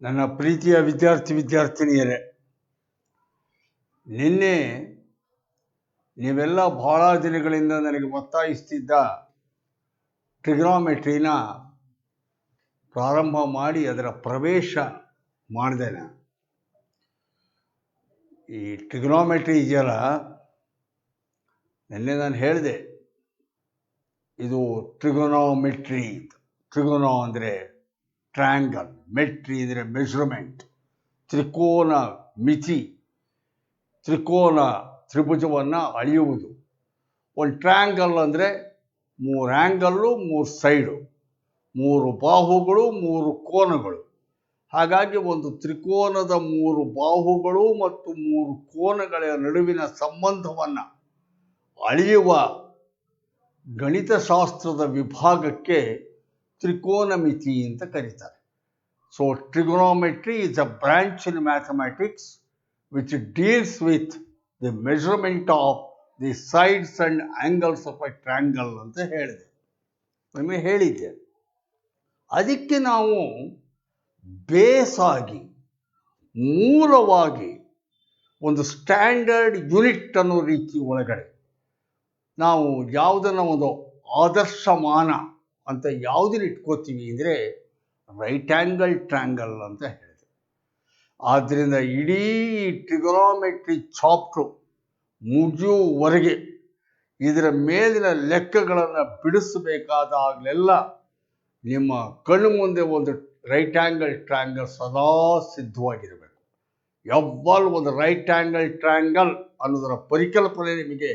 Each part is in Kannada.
ನನ್ನ ಪ್ರೀತಿಯ ವಿದ್ಯಾರ್ಥಿನಿಯರೇ, ನಿನ್ನೆ ನೀವೆಲ್ಲ ಬಹಳ ದಿನಗಳಿಂದ ನನಗೆ ಒತ್ತಾಯಿಸ್ತಿದ್ದ ಟ್ರಿಗ್ನೋಮೆಟ್ರಿನ ಪ್ರಾರಂಭ ಮಾಡಿ ಅದರ ಪ್ರವೇಶ ಮಾಡಿದೆ. ಈ ಟ್ರಿಗ್ನೋಮೆಟ್ರಿ ಇದೆಯಲ್ಲ, ನಿನ್ನೆ ನಾನು ಹೇಳಿದೆ, ಇದು ಟ್ರಿಗೊನೋಮೆಟ್ರಿ. ಟ್ರಿಗೊನೋ ಅಂದರೆ ಟ್ರ್ಯಾಂಗಲ್, ಮೆಟ್ರಿ ಅಂದರೆ ಮೆಷರ್ಮೆಂಟ್, ತ್ರಿಕೋನ ಮಿತಿ, ತ್ರಿಕೋನ ತ್ರಿಭುಜವನ್ನು ಅಳೆಯುವುದು. ಒಂದು ಟ್ರ್ಯಾಂಗಲ್ ಅಂದರೆ 3 ಆ್ಯಂಗಲ್ಲು, 3 ಸೈಡು, 3 ಬಾಹುಗಳು, 3 ಕೋನಗಳು. ಹಾಗಾಗಿ ಒಂದು ತ್ರಿಕೋನದ 3 ಬಾಹುಗಳು ಮತ್ತು 3 ಕೋನಗಳ ನಡುವಿನ ಸಂಬಂಧವನ್ನು ಅಳೆಯುವ ಗಣಿತಶಾಸ್ತ್ರದ ವಿಭಾಗಕ್ಕೆ ತ್ರಿಕೋನಮಿತಿ ಅಂತ ಕರೀತಾರೆ. So trigonometry is a branch in mathematics which deals with the measurement of the sides and angles of a triangle ಅಂತ ಹೇಳಿದ್ದೆ. ಅದಕ್ಕೆ ನಾವು ಬೇಸಾಗಿ ಮೂಲವಾಗಿ ಒಂದು ಸ್ಟ್ಯಾಂಡರ್ಡ್ ಯೂನಿಟ್ ಅನ್ನೋ ರೀತಿ ಒಳಗಡೆ ನಾವು ಯಾವುದನ್ನು ಒಂದು ಆದರ್ಶಮಾನ ಅಂತ ಯಾವುದನ್ನು ಇಟ್ಕೋತೀವಿ ಅಂದರೆ ರೈಟ್ ಆ್ಯಂಗಲ್ ಟ್ರ್ಯಾಂಗಲ್ ಅಂತ ಹೇಳಿದೆ. ಆದ್ದರಿಂದ ಇಡೀ ಟ್ರಿಗೊನೋಮೆಟ್ರಿ ಚಾಪ್ಟ್ರು ಮುಗಿಯುವವರೆಗೆ ಇದರ ಮೇಲಿನ ಲೆಕ್ಕಗಳನ್ನು ಬಿಡಿಸಬೇಕಾದಾಗಲೆಲ್ಲ ನಿಮ್ಮ ಕಣ್ಣು ಮುಂದೆ ಒಂದು ರೈಟ್ ಆ್ಯಂಗಲ್ ಟ್ರ್ಯಾಂಗಲ್ ಸದಾ ಸಿದ್ಧವಾಗಿರಬೇಕು. ಯಾವಾಗಲೂ ಒಂದು ರೈಟ್ ಆ್ಯಂಗಲ್ ಟ್ರ್ಯಾಂಗಲ್ ಅನ್ನೋದರ ಪರಿಕಲ್ಪನೆ ನಿಮಗೆ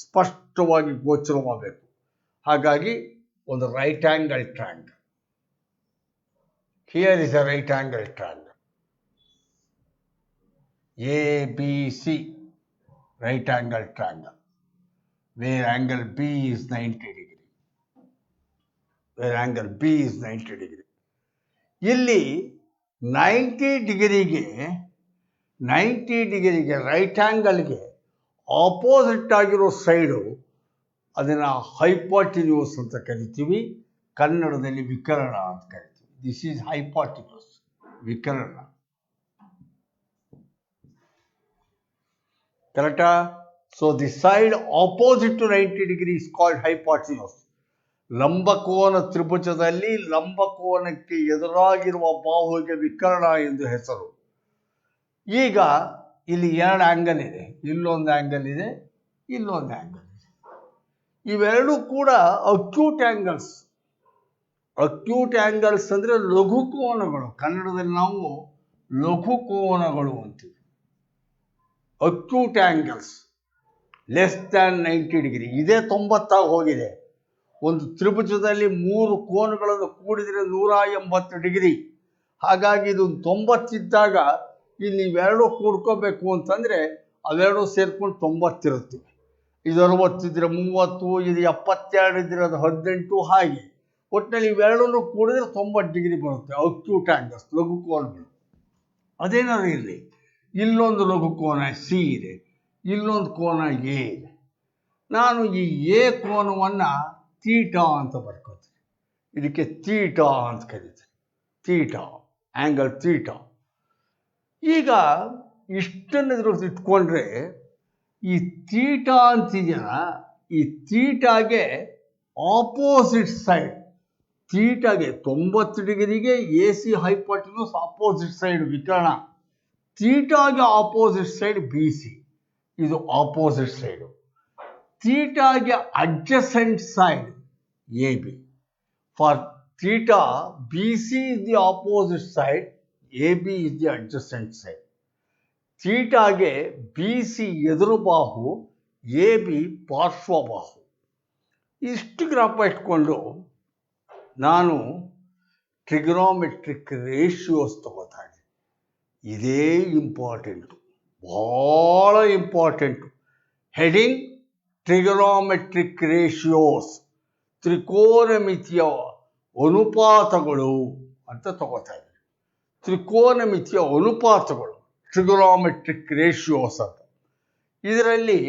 ಸ್ಪಷ್ಟವಾಗಿ ಗೋಚರವಾಗಬೇಕು. ಹಾಗಾಗಿ ಒಂದು right angle triangle. Here is a right angle triangle. ABC right angle triangle, where angle B is 90 degree. Where angle B is 90 degree. ಇಲ್ಲಿ 90 ಡಿಗ್ರಿಗೆ ರೈಟ್ ಆ್ಯಂಗಲ್ಗೆ ಆಪೋಸಿಟ್ ಆಗಿರೋ ಸೈಡು ಅದನ್ನು ಹೈಪಾಟಿನ್ಯೂಸ್ ಅಂತ ಕರಿತೀವಿ. ಕನ್ನಡದಲ್ಲಿ ವಿಕರ್ಣ ಅಂತ ಕರಿತೀವಿ. ದಿಸ್ ಈಸ್ ಹೈಪಾಟಿನ್ಯೂಸ್, ವಿಕರ್ಣ. ಕರೆಕ್ಟಾ? So the side opposite to 90 degree is called hypotenuse. ಲಂಬಕೋನ ತ್ರಿಭುಜದಲ್ಲಿ ಲಂಬಕೋನಕ್ಕೆ ಎದುರಾಗಿರುವ ಬಾಹುವಿಗೆ ವಿಕರ್ಣ ಎಂದು ಹೆಸರು. ಈಗ ಇಲ್ಲಿ 2 ಆ್ಯಂಗಲ್ ಇದೆ, ಇಲ್ಲೊಂದು ಆ್ಯಂಗಲ್ ಇದೆ, ಇಲ್ಲೊಂದು ಆ್ಯಂಗಲ್ ಇದೆ. ಇವೆರಡೂ ಕೂಡ ಅಕ್ಯೂಟ್ ಆ್ಯಂಗಲ್ಸ್. ಅಕ್ಯೂಟ್ ಆ್ಯಂಗಲ್ಸ್ ಅಂದರೆ ಲಘುಕೋನಗಳು. ಕನ್ನಡದಲ್ಲಿ ನಾವು ಲಘುಕೋನಗಳು ಅಂತೀವಿ. Acute angles less than 90 degree. ಇದೇ 90 ಹೋಗಿದೆ. ಒಂದು ತ್ರಿಭುಜದಲ್ಲಿ 3 ಕೋನಗಳನ್ನು ಕೂಡಿದರೆ 180 ಡಿಗ್ರಿ. ಹಾಗಾಗಿ ಇದು 90 ಇದ್ದಾಗ ಇಲ್ಲಿ ಇವೆರಡು ಕೂಡ್ಕೋಬೇಕು ಅಂತಂದರೆ ಅವೆರಡು ಸೇರ್ಕೊಂಡು 90 ಇರುತ್ತೆ. ಇದು 60 ಇದ್ದರೆ 30, ಇದು 72 ಇದ್ದರೆ ಅದು 18, ಹಾಗೆ ಒಟ್ಟಿನಲ್ಲಿ ಇವೆರಡನ್ನು ಕೂಡಿದ್ರೆ 90 ಡಿಗ್ರಿ ಬರುತ್ತೆ. ಅಕ್ಯೂಟ್ ಆ್ಯಂಗಲ್ಸ್, ಲಘುಕೋನಗಳು. ಅದೇನಾದ್ರು ಇರಲಿ, ಇಲ್ಲೊಂದು ಲಘುಕೋನ ಸಿ ಇದೆ, ಇಲ್ಲೊಂದು ಕೋನ ಎ ಇದೆ. ನಾನು ಈ ಎ ಕೋನವನ್ನು ತೀಟಾ ಅಂತ ಬರ್ಕೋತೀನಿ. ಇದಕ್ಕೆ ತೀಟಾ ಅಂತ ಕರೀತೀನಿ. Theta, angle theta. ಈಗ ಇಷ್ಟನ್ನು ಇಟ್ಕೊಂಡ್ರೆ ಈ ತೀಟಾ ಅಂತಿದೆಯಲ್ಲ, ಈ ತೀಟಾಗೆ ಆಪೋಸಿಟ್ ಸೈಡ್, ತೀಟಾಗೆ 90 ಡಿಗ್ರಿಗೆ A C hypotenuse, opposite side ವಿಕರ್ಣ. ತೀಟಾಗೆ ಆಪೋಸಿಟ್ ಸೈಡ್ ಬಿ ಸಿ, ಇದು ಆಪೋಸಿಟ್ ಸೈಡು. ತೀಟಾಗೆ adjacent side A B. For theta B C is the opposite side, A B is the adjacent side. ತೀಟಾಗೆ ಬಿ ಸಿ ಎದುರು ಬಾಹು, ಎ ಬಿ ಪಾರ್ಶ್ವಬಾಹು. ಇಷ್ಟು ಗ್ರಾಫ ಇಟ್ಕೊಂಡು ನಾನು ಟ್ರಿಗೊನೋಮೆಟ್ರಿಕ್ ರೇಷಿಯೋಸ್ ತಗೋತಾ ಇದ್ದೀನಿ. ಇದೇ ಇಂಪಾರ್ಟೆಂಟು, ಭಾಳ ಇಂಪಾರ್ಟೆಂಟು. ಹೆಡಿಂಗ್ ಟ್ರಿಗೊನೋಮೆಟ್ರಿಕ್ ರೇಷಿಯೋಸ್, ತ್ರಿಕೋನಮಿತಿಯ ಅನುಪಾತಗಳು ಅಂತ ತಗೋತಾ ಇದ್ದೀನಿ. ತ್ರಿಕೋನಮಿತಿಯ ಅನುಪಾತಗಳು, ಟ್ರಿಗೊನೋಮೆಟ್ರಿಕ್ ರೇಷಿಯೋಸ್ ಅಂತ. ಇದರಲ್ಲಿ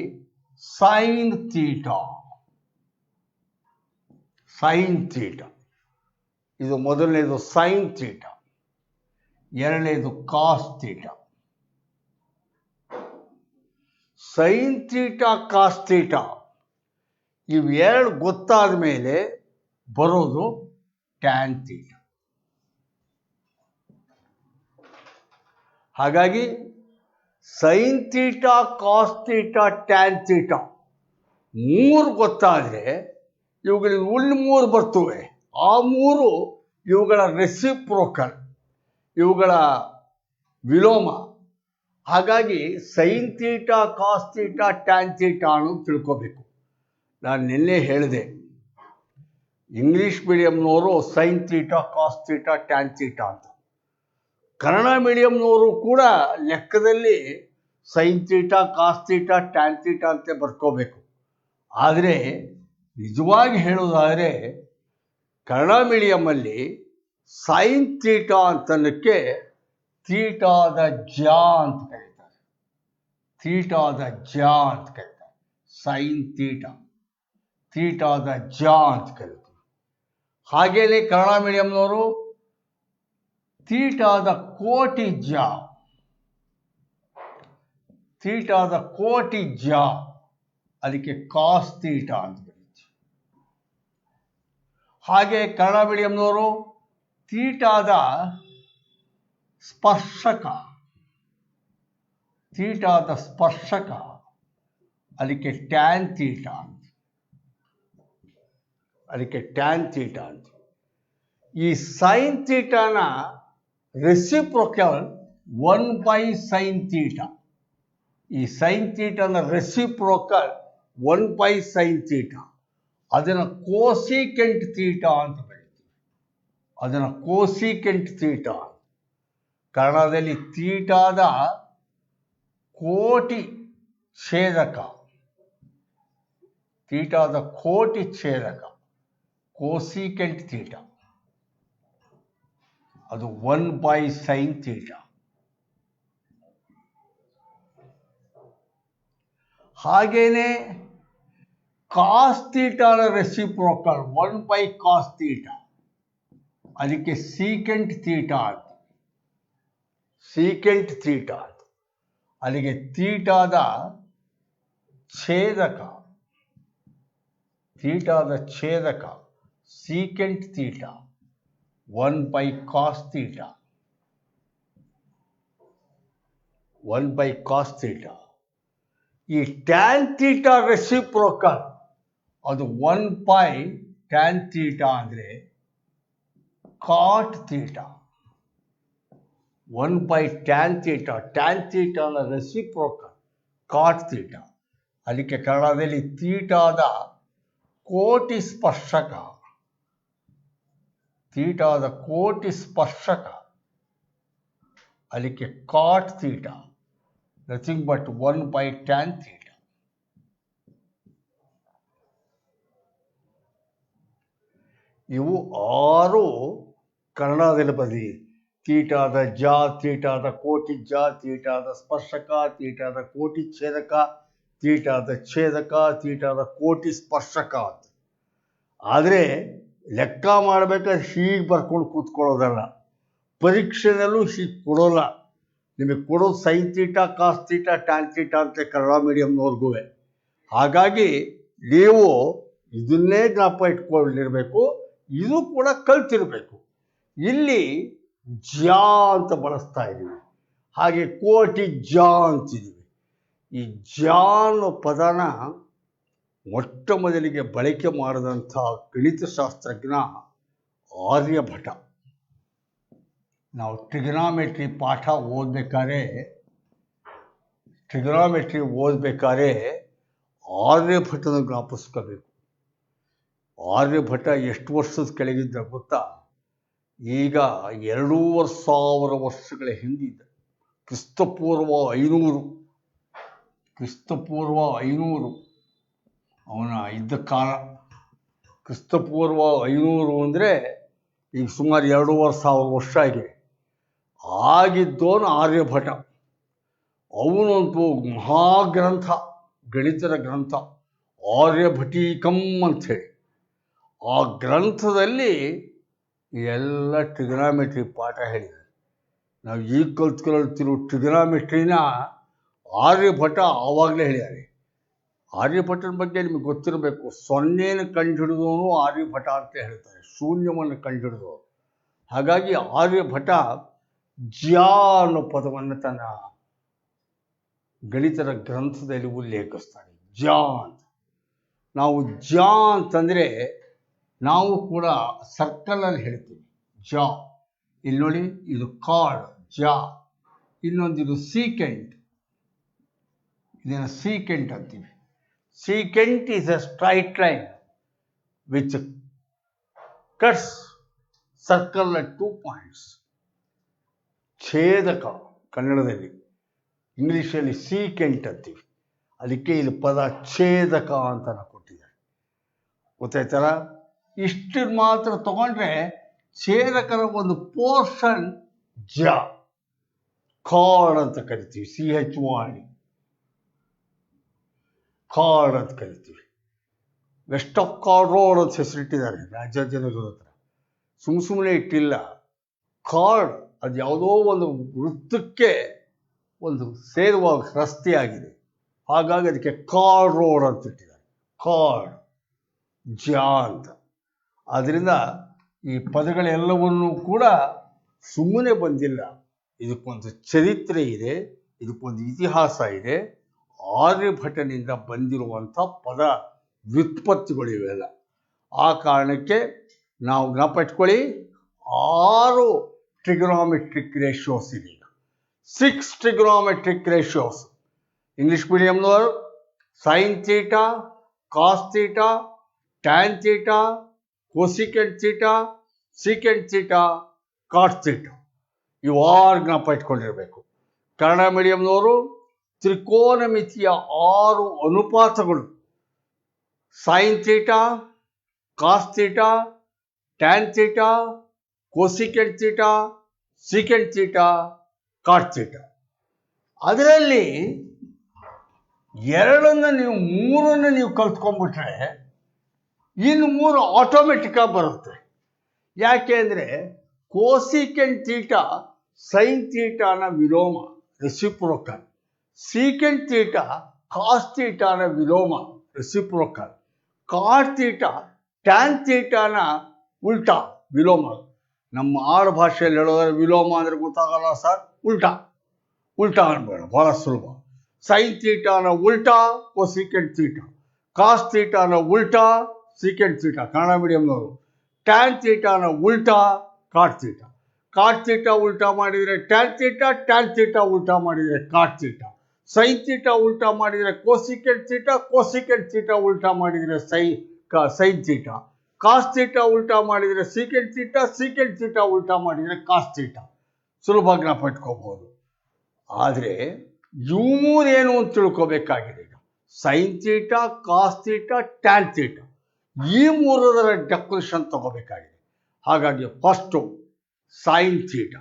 ಸೈನ್ ತೀಟಾ, ಸೈನ್ ತೀಟಾ ಇದು ಮೊದಲನೇದು. ಸೈನ್ ತೀಟಾ ಎರಡನೇದು cos theta. Sine theta cos theta ಇವೆರಡು ಗೊತ್ತಾದ ಮೇಲೆ ಬರೋದು ಟ್ಯಾನ್ ತೀಟಾ. ಹಾಗಾಗಿ sine theta cos theta tan theta ಮೂರು ಗೊತ್ತಾದರೆ ಇವುಗಳಿಗೆ ಉಳ್ಳ ಮೂರು ಬರ್ತವೆ. ಆ ಮೂರು ಇವುಗಳ ರೆಸಿಪ್ರೋಕಲ್, ಇವುಗಳ ವಿಲೋಮ. ಹಾಗಾಗಿ sine theta cos theta tan theta ಅನ್ನೋದು ತಿಳ್ಕೋಬೇಕು. ನಾನು ನಿನ್ನೆ ಹೇಳಿದೆ, ಇಂಗ್ಲೀಷ್ ಮೀಡಿಯಂನವರು sine theta cos theta tan theta ಅಂತ, ಕನ್ನಡ ಮೀಡಿಯಂನವರು ಕೂಡ ಲೆಕ್ಕದಲ್ಲಿ sine theta cos theta tan theta ಅಂತ ಬರ್ಕೋಬೇಕು. ಆದರೆ ನಿಜವಾಗಿ ಹೇಳೋದಾದರೆ ಕನ್ನಡ ಮೀಡಿಯಮಲ್ಲಿ ಸೈನ್ ತೀಟಾ ಅಂತನಕ್ಕೆ ತೀಟಾದ ಜಾ ಅಂತ ಕರೀತಾರೆ. ತೀಟಾದ ಜಾ ಅಂತ ಕರೀತಾರೆ. ಸೈನ್ ತೀಟಾ, ತೀಟಾದ ಜಾ ಅಂತ ಕರೀತಾರೆ. ಹಾಗೇನೆ ಕನ್ನಡ ಮೀಡಿಯಂನವರು ತೀಟಾದ ಕೋಟಿ ಜಾ, ತೀಟಾದ ಕೋಟಿ ಜಾ, ಅದಕ್ಕೆ ಕಾಸ್ ತೀಟಾ ಅಂತ ಕರೀತಾರೆ. ಹಾಗೆ ಕನ್ನಡ ಮೀಡಿಯಂನವರು ತೀಟಾದ ಸ್ಪರ್ಶಕ, ತೀಟಾದ ಸ್ಪರ್ಶಕ, ಅದಕ್ಕೆ ಟ್ಯಾನ್ ತೀಟಾ ಅಂತ, ಅದಕ್ಕೆ ಟ್ಯಾನ್ ತೀಟಾ ಅಂತ. ಈ ಸೈನ್ ತೀಟಾನ ರೆಸಿಪ್ರೋಕಲ್ 1/sin ತೀಟಾ. ಈ ಸೈನ್ ತೀಟಾನ ರೆಸಿಪ್ರೋಕಲ್ 1/sin ತೀಟಾ. ಅದನ್ನು ಕೋಸಿಕೆಂಟ್ ತೀಟಾ ಅಂತ ಬರೀತೀವಿ. ಅದನ್ನು ಕೋಸಿಕೆಂಟ್ ತೀಟಾ. ಕನ್ನಡದಲ್ಲಿ ತೀಟಾದ ಕೋಟಿ ಛೇದಕ, ತೀಟಾದ ಕೋಟಿ ಛೇದಕ ಕೋಸಿಕೆಂಟ್ ತೀಟಾ, ಅದು 1/sin ತೀಟಾ. ಹಾಗೇನೆ ಕಾಸ್ ತೀಟಾದ ರೆಸಿಪ್ರೋಕಲ್ 1/cos ತೀಟಾ, ಅದಕ್ಕೆ ಸೀಕೆಂಟ್ ತೀಟಾ ಅಂತ, ಸೀಕೆಂಟ್ ತೀಟಾ ಅಂತ. ಅಲ್ಲಿಗೆ ತೀಟಾದ ಛೇದಕ, ತೀಟಾದ ಛೇದಕ secant theta 1/cos theta, 1/cos theta. ಈ ಟ್ಯಾನ್ ತೀಟಾ ರೆಸಿಪ್ರೋಕಲ್ ಅದು 1/tan ತೀಟಾ ಅಂದರೆ cot theta. 1/tan theta, tan ತೀಟಾನ ರೆಸಿಪ್ರೋಕಲ್ ಕಾಟ್ ತೀಟಾ. ಅದಕ್ಕೆ ಕನ್ನಡದಲ್ಲಿ ತೀಟಾದ ಕೋಟಿ ಸ್ಪರ್ಶಕ, ತೀಟಾದ ಕೋಟಿ ಸ್ಪರ್ಶಕ, ಅದಕ್ಕೆ cot theta, nothing but 1/tan theta. ಇವು 6 ಕನ್ನಡದಲ್ಲಿ ಬರೆದಿದೆ. ತೀಟಾದ ಜಾ, ತೀಟಾದ ಕೋಟಿ ಜಾ, ತೀಟಾದ ಸ್ಪರ್ಶಕ, ತೀಟಾದ ಕೋಟಿ ಛೇದಕ, ತೀಟಾದ ಛೇದಕ, ತೀಟಾದ ಕೋಟಿ ಸ್ಪರ್ಶಕ ಅಂತ. ಆದರೆ ಲೆಕ್ಕ ಮಾಡಬೇಕಾದ್ರೆ ಹೀಗೆ ಬರ್ಕೊಂಡು ಕೂತ್ಕೊಳ್ಳೋದಲ್ಲ. ಪರೀಕ್ಷೆನಲ್ಲೂ ಹೀಗೆ ಕೊಡೋಲ್ಲ. ನಿಮಗೆ ಕೊಡೋದು sine theta cos theta tan theta ಅಂತ ಕನ್ನಡ ಮೀಡಿಯಂನವ್ರಿಗೂ. ಹಾಗಾಗಿ ನೀವು ಇದನ್ನೇ ಜ್ಞಾಪ ಇಟ್ಕೊಂಡಿರಬೇಕು, ಇದು ಕೂಡ ಕಲ್ತಿರಬೇಕು. ಇಲ್ಲಿ ಜಾ ಅಂತ ಬಳಸ್ತಾ ಇದ್ದೀವಿ, ಹಾಗೆ ಕೋಟಿ ಜಾ ಅಂತಿದ್ದೀವಿ. ಈ ಜಾ ಅನ್ನೋ ಪದನ ಮೊಟ್ಟ ಮೊದಲಿಗೆ ಬಳಕೆ ಮಾಡಿದಂಥ ಗಣಿತಶಾಸ್ತ್ರಜ್ಞ ಆರ್ಯಭಟ. ನಾವು ಟ್ರಿಗನಾಮೆಟ್ರಿ ಪಾಠ ಓದಬೇಕಾದ್ರೆ ಆರ್ಯಭಟನ ಜ್ಞಾಪಿಸ್ಕೋಬೇಕು. ಆರ್ಯಭಟ ಎಷ್ಟು ವರ್ಷದ ಕೆಳಗಿದ್ದ ಗೊತ್ತಾ? ಈಗ 2500 ವರ್ಷಗಳ ಹಿಂದಿದ್ದ, ಕ್ರಿಸ್ತಪೂರ್ವ 500 ಅವನ ಇದ್ದ ಕಾಲ. ಕ್ರಿಸ್ತಪೂರ್ವ 500 ಅಂದರೆ ಈಗ ಸುಮಾರು 2500 ವರ್ಷ ಆಗಿದೆ. ಆಗಿದ್ದವನು ಆರ್ಯಭಟ. ಅವನಂತೂ ಮಹಾಗ್ರಂಥ, ಗಣಿತದ ಗ್ರಂಥ ಆರ್ಯಭಟೀಕಂ ಅಂಥೇಳಿ. ಆ ಗ್ರಂಥದಲ್ಲಿ ಎಲ್ಲ ಟ್ರಿಗನಾಮೆಟ್ರಿ ಪಾಠ ಹೇಳಿದ್ದಾರೆ. ನಾವು ಈಗ ಕಲ್ತ್ಕೊಳ್ತಿರೋ ಟ್ರಿಗನಾಮೆಟ್ರಿನ ಆರ್ಯಭಟ ಆವಾಗಲೇ ಹೇಳ್ಯಾರೆ. ಆರ್ಯಭಟನ ಬಗ್ಗೆ ನಿಮಗೆ ಗೊತ್ತಿರಬೇಕು. ಸೊನ್ನೆಯನ್ನು ಕಂಡುಹಿಡಿದವನು ಆರ್ಯಭಟ ಅಂತ ಹೇಳ್ತಾರೆ, ಶೂನ್ಯವನ್ನು ಕಂಡುಹಿಡಿದವರು. ಹಾಗಾಗಿ ಆರ್ಯಭಟ ಜ್ಯಾ ಅನ್ನೋ ಪದವನ್ನು ತನ್ನ ಗಣಿತದ ಗ್ರಂಥದಲ್ಲಿ ಉಲ್ಲೇಖಿಸ್ತಾನೆ, ಜ್ಯಾ ಅಂತ. ನಾವು ಜ್ಯಾ ಅಂತಂದರೆ ನಾವು ಕೂಡ ಸರ್ಕಲಲ್ಲಿ ಹೇಳ್ತೀವಿ ಜಾ. ಇಲ್ಲಿ ನೋಡಿ, ಇದು ಕಾರ್ಡ್ ಜಾ, ಇನ್ನೊಂದು ಇದು ಸೀಕೆಂಟ್, ಇದನ್ನು ಸೀಕೆಂಟ್ ಅಂತೀವಿ. Secant is a straight line which cuts circle at 2 points. ಛೇದಕ ಕನ್ನಡದಲ್ಲಿ, ಇಂಗ್ಲೀಷಲ್ಲಿ ಸೀಕೆಂಟ್ ಅಂತೀವಿ. ಅದಕ್ಕೆ ಇಲ್ಲಿ ಪದ ಛೇದಕ ಅಂತ ಕೊಟ್ಟಿದ್ದಾರೆ. ಗೊತ್ತಾಯ್ತಲ್ಲ? ಇಷ್ಟು ಮಾತ್ರ ತಗೊಂಡ್ರೆ ಛೇದಕರ ಒಂದು ಪೋರ್ಷನ್ ಜ, ಕಾರ್ಡ್ ಅಂತ ಕರಿತೀವಿ. CHY ಕಾರ್ಡ್ ಅಂತ ಕರಿತೀವಿ. ವೆಸ್ಟ್ ಆಫ್ ಕಾರ್ಡ್ ರೋಡ್ ಅಂತ ಹೆಸರಿಟ್ಟಿದ್ದಾರೆ ರಾಜಾಜಿನಗರ ಹತ್ರ. ಸುಮ್ಮನೆ ಇಟ್ಟಿಲ್ಲ. ಕಾರ್ಡ್ ಅದು ಯಾವುದೋ ಒಂದು ವೃತ್ತಕ್ಕೆ ಒಂದು ಸೇರುವ ರಸ್ತೆ ಆಗಿದೆ, ಹಾಗಾಗಿ ಅದಕ್ಕೆ ಕಾರ್ಡ್ ರೋಡ್ ಅಂತ ಇಟ್ಟಿದ್ದಾರೆ, ಕಾರ್ಡ್ ಜಾ ಅಂತ. ಆದ್ದರಿಂದ ಈ ಪದಗಳೆಲ್ಲವನ್ನೂ ಕೂಡ ಸುಮ್ಮನೆ ಬಂದಿಲ್ಲ, ಇದಕ್ಕೊಂದು ಚರಿತ್ರೆ ಇದೆ, ಇದಕ್ಕೊಂದು ಇತಿಹಾಸ ಇದೆ. ಆರ್ಯಭಟನಿಂದ ಬಂದಿರುವಂಥ ಪದ ವ್ಯುತ್ಪತ್ತಿಗಳು ಇವೆಲ್ಲ. ಆ ಕಾರಣಕ್ಕೆ ನಾವು ಜ್ಞಾಪ ಇಟ್ಕೊಳ್ಳಿ, 6 ಟ್ರಿಗೊನೋಮೆಟ್ರಿಕ್ ರೇಷಿಯೋಸ್ ಇದೆ. 6 ಟ್ರಿಗೊನೋಮೆಟ್ರಿಕ್ ರೇಷಿಯೋಸ್. ಇಂಗ್ಲಿಷ್ ಮೀಡಿಯಂನವರು sine theta, cos theta, tan theta, cosecant theta, secant theta, cot theta, ಇವು 6 ಜ್ಞಾಪ ಇಟ್ಕೊಂಡಿರಬೇಕು. ಕನ್ನಡ ಮೀಡಿಯಂನವರು ತ್ರಿಕೋನಮಿತಿಯ 6 ಅನುಪಾತಗಳು: sine theta, cos theta, tan theta, cosecant theta, secant theta, cot theta. ಅದರಲ್ಲಿ 2 ನೀವು 3 ನೀವು ಕಲ್ತ್ಕೊಂಡ್ಬಿಟ್ರೆ ಇನ್ನು 3 ಆಟೋಮೆಟಿಕ್ಕಾಗಿ ಬರುತ್ತೆ. ಯಾಕೆ ಅಂದರೆ ಕೋಸಿಕೆಂಟ್ ಥೀಟಾ ಸೈನ್ ಥೀಟಾನ ವಿಲೋಮ, ರೆಸಿಪ್ರೋಕಲ್. ಸೀಕೆಂಟ್ ಥೀಟಾ ಕಾಸ್ ಥೀಟಾನ ವಿಲೋಮ, ರೆಸಿಪ್ರೋಕಲ್. ಕಾಟ್ ಥೀಟಾ ಟ್ಯಾನ್ ಥೀಟಾನ ಉಲ್ಟಾ, ವಿಲೋಮ. ನಮ್ಮ ಆಡು ಭಾಷೆಯಲ್ಲಿ ಹೇಳೋದ್ರೆ ವಿಲೋಮ ಅಂದರೆ ಗೊತ್ತಾಗಲ್ಲ ಸರ್, ಉಲ್ಟಾ. ಉಲ್ಟಾ ಅನ್ಬೇಡ, ಭಾಳ ಸುಲಭ. ಸೈನ್ ಥೀಟಾನ ಉಲ್ಟಾ ಕೋಸಿಕೆಂಟ್ ಥೀಟಾ, ಕಾಸ್ ಥೀಟಾನ ಉಲ್ಟಾ ಸೀಕೆಂಟ್ ಥೀಟಾ ಕನ್ನಡ ಮೀಡಿಯಂನವರು, ಟ್ಯಾನ್ ಥೀಟಾನ ಉಲ್ಟಾ ಕಾಟ್ ಥೀಟಾ. ಕಾಟ್ ಥೀಟಾ ಉಲ್ಟಾ ಮಾಡಿದರೆ ಟ್ಯಾನ್ ಥೀಟಾ, ಟ್ಯಾನ್ ಥೀಟಾ ಉಲ್ಟಾ ಮಾಡಿದರೆ ಕಾಟ್ ಥೀಟಾ. ಸೈನ್ ಥೀಟಾ ಉಲ್ಟಾ ಮಾಡಿದರೆ ಕೋಸಿಕೆಂಟ್ ಥೀಟಾ, ಕೋಸಿಕೆಂಟ್ ಥೀಟಾ ಉಲ್ಟಾ ಮಾಡಿದರೆ ಸೈನ್ ಥೀಟಾ. ಕಾಸ್ ಥೀಟಾ ಉಲ್ಟಾ ಮಾಡಿದರೆ ಸೀಕೆಂಟ್ ಥೀಟಾ, ಸೀಕೆಂಟ್ ಥೀಟಾ ಉಲ್ಟಾ ಮಾಡಿದರೆ ಕಾಸ್ ಥೀಟಾ. ಸುಲಭ ಜ್ಞಾಪ ಇಟ್ಕೋಬಹುದು. ಆದರೆ ಏನು ಅಂತ ತಿಳ್ಕೋಬೇಕಾಗಿದೆ. ಈಗ sine theta, cos theta, tan theta, ಈ 3ರ ಡೆಫಿನಿಷನ್ ತಗೋಬೇಕಾಗಿದೆ. ಹಾಗಾಗಿ first sine theta.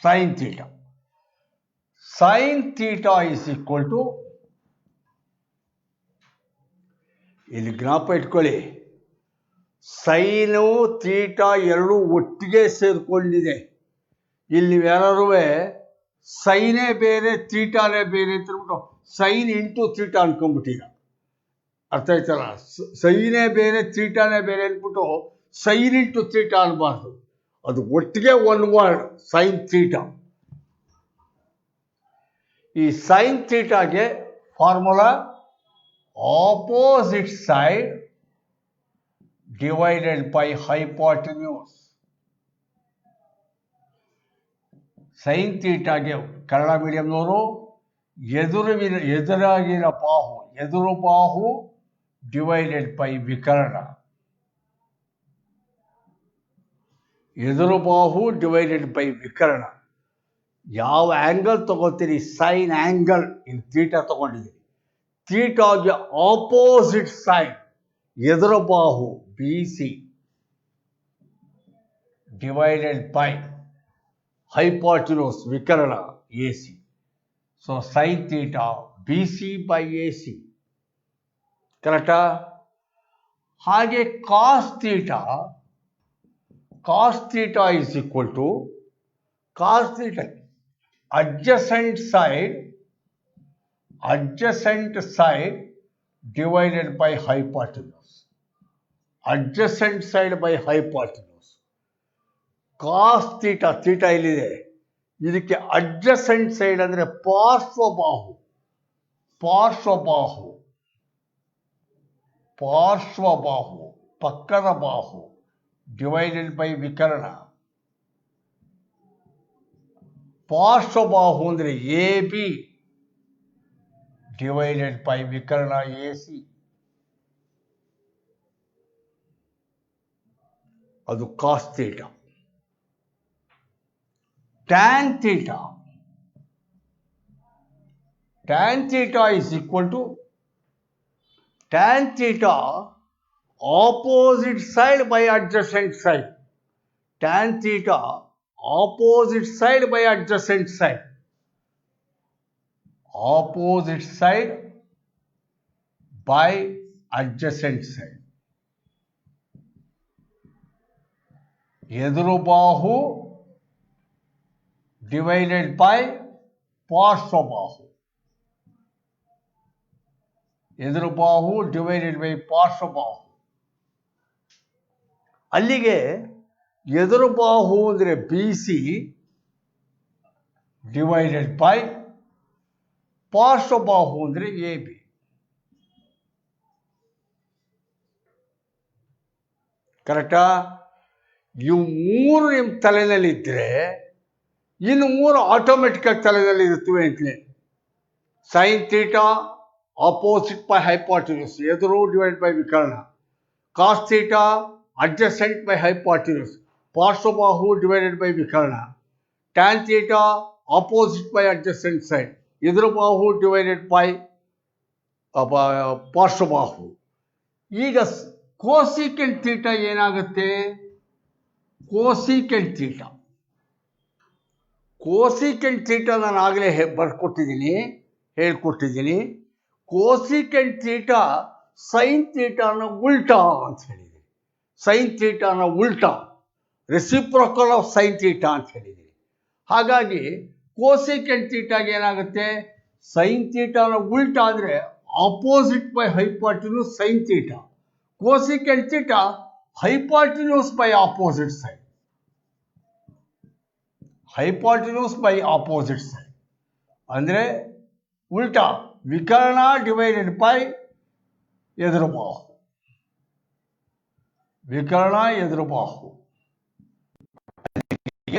Sine theta sine theta is equal to, ಇಲ್ಲಿ ಜ್ಞಾಪ ಇಟ್ಕೊಳ್ಳಿ, ಸೈನು ಥೀಟಾ ಎರಡೂ ಒಟ್ಟಿಗೆ ಸೇರಿಕೊಂಡಿದೆ. ಇಲ್ಲಿ ಯಾರು ಸೈನೇ ಬೇರೆ ಥೀಟಾನೇ ಬೇರೆ ಅಂತ ಹೇಳ್ಬಿಟ್ಟು ಸೈನ್ ಇಂಟು ಥೀಟಾ ಅನ್ಕೊಂಡ್ಬಿಟ್ಟಿದ. ಅರ್ಥ ಆಯ್ತಲ್ಲ? ಸೈನೇ ಬೇರೆ ಥೀಟಾನೇ ಬೇರೆ ಅಂದ್ಬಿಟ್ಟು ಸೈನ್ ಇಂಟು ಥೀಟಾ ಅನ್ಬಾರ್ದು, ಅದು ಒಟ್ಟಿಗೆ ಒನ್ ವರ್ಡ್ ಸೈನ್ ಥೀಟಾ. ಈ ಸೈನ್ ಥೀಟಾಗೆ formula opposite side divided by hypotenuse. Sine ಥೀಟಾಗೆ ಕನ್ನಡ ಮೀಡಿಯಂನವರು ಎದುರಾಗಿನ ಬಾಹು, ಎದುರು ಬಾಹು ಡಿವೈಡೆಡ್ ಬೈ ವಿಕರ್ಣ. ಎದುರು ಬಾಹು ಡಿವೈಡೆಡ್ ಬೈ ವಿಕರ್ಣ. ಯಾವ ಆ್ಯಂಗಲ್ ತಗೋತೀರಿ, ಸೈನ್ ಆ್ಯಂಗಲ್, ಇಲ್ಲಿ ಥೀಟಾ ತಗೊಂಡಿದ್ದೀರಿ. ಥೀಟಾಗೆ ಆಪೋಸಿಟ್ ಸೈಡ್ ಎದುರು ಬಾಹು BC ಡಿವೈಡೆಡ್ ಬೈ ಹೈಪಾಟನ್ಯೂಸ್ ವಿಕರ್ಣ AC. So sine theta BC by AC. ಕರೆಕ್ಟಾ? ಹಾಗೆ cos theta cos theta is equal to cos theta adjacent side divided by hypotenuse. Adjacent side by hypotenuse. Cos theta, theta ಇಲ್ಲಿದೆ, ಇದಕ್ಕೆ adjacent side ಅಂದರೆ ಪಾರ್ಶ್ವಬಾಹು ಪಕ್ಕದ ಬಾಹು ಡಿವೈಡೆಡ್ ಬೈ ವಿಕರ್ಣ. ಪಾರ್ಶ್ವಬಾಹು ಅಂದರೆ ಎ ಬಿ ಡಿವೈಡೆಡ್ ಬೈ ವಿಕರ್ಣ ಎ ಸಿ. ಅದು cos theta. Tan theta is equal to tan theta opposite side by adjacent side. Tan theta opposite side by adjacent side. Opposite side by adjacent side. ಎದುರು ಬಾಹು ಡಿವೈಡೆಡ್ ಬೈ ಪಾರ್ಶ್ವಬಾಹು. ಎದುರು ಬಾಹು ಡಿವೈಡೆಡ್ ಬೈ ಪಾರ್ಶ್ವಬಾಹು. ಅಲ್ಲಿಗೆ ಎದುರು ಬಾಹು ಅಂದರೆ ಬಿ ಸಿ ಡಿವೈಡೆಡ್ ಬೈ ಪಾರ್ಶ್ವಬಾಹು ಅಂದರೆ ಎ ಬಿ. ಕರೆಕ್ಟಾ? ಇವು ಮೂರು ನಿಮ್ಮ ತಲೆನಲ್ಲಿದ್ದರೆ ಇನ್ನು ಮೂರು ಆಟೋಮೆಟಿಕ್ಕಾಗಿ ತಲೆನಲ್ಲಿ ಇರುತ್ತವೆ ಅಂತಲೇ. Sine theta opposite by hypotenuse, ಎದುರು ಡಿವೈಡ್ ಬೈ ವಿಕರ್ಣ. Cos theta adjacent by hypotenuse, ಪಾರ್ಶ್ವಬಾಹು ಡಿವೈಡೆಡ್ ಬೈ ವಿಕರ್ಣ. Tan theta opposite by adjacent side, ಎದುರು ಬಾಹು ಡಿವೈಡೆಡ್ ಬೈ ಪಾರ್ಶ್ವಬಾಹು. ಈಗ ಕೋಸಿಕೆಂಟ್ ಥೀಟಾ ಏನಾಗುತ್ತೆ? ಕೋಸಿಕೆಂಟ್ ಥೀಟಾ ನಾನು ಆಗಲೇ ಹೇಳ್ಕೊಟ್ಟಿದ್ದೀನಿ. ಕೋಸಿಕೆಂಟ್ ಥೀಟಾ ಸೈನ್ ಥೀಟಾನ ಉಲ್ಟಾ ಅಂತ ಹೇಳಿದ್ದೀನಿ. ಸೈನ್ ಥೀಟಾನ ಉಲ್ಟಾ, ರೆಸಿಪ್ರೋಕಲ್ ಆಫ್ ಸೈನ್ ಥೀಟಾ ಅಂತ ಹೇಳಿದ್ದೀನಿ. ಹಾಗಾಗಿ ಕೋಸಿಕೆಂಟ್ ಥೀಟಾಗೆ ಏನಾಗುತ್ತೆ? ಸೈನ್ ಥೀಟಾನ ಉಲ್ಟಾ ಅಂದರೆ opposite by hypotenuse sine theta. Cosecant theta hypotenuse by opposite side. Hypotenuse by opposite side ಅಂದರೆ ಉಲ್ಟಾ, ವಿಕರ್ಣ ಡಿವೈಡೆಡ್ ಬೈ ಎದುರು ಬಾಹು. ವಿಕರ್ಣ ಎದುರು ಬಾಹು.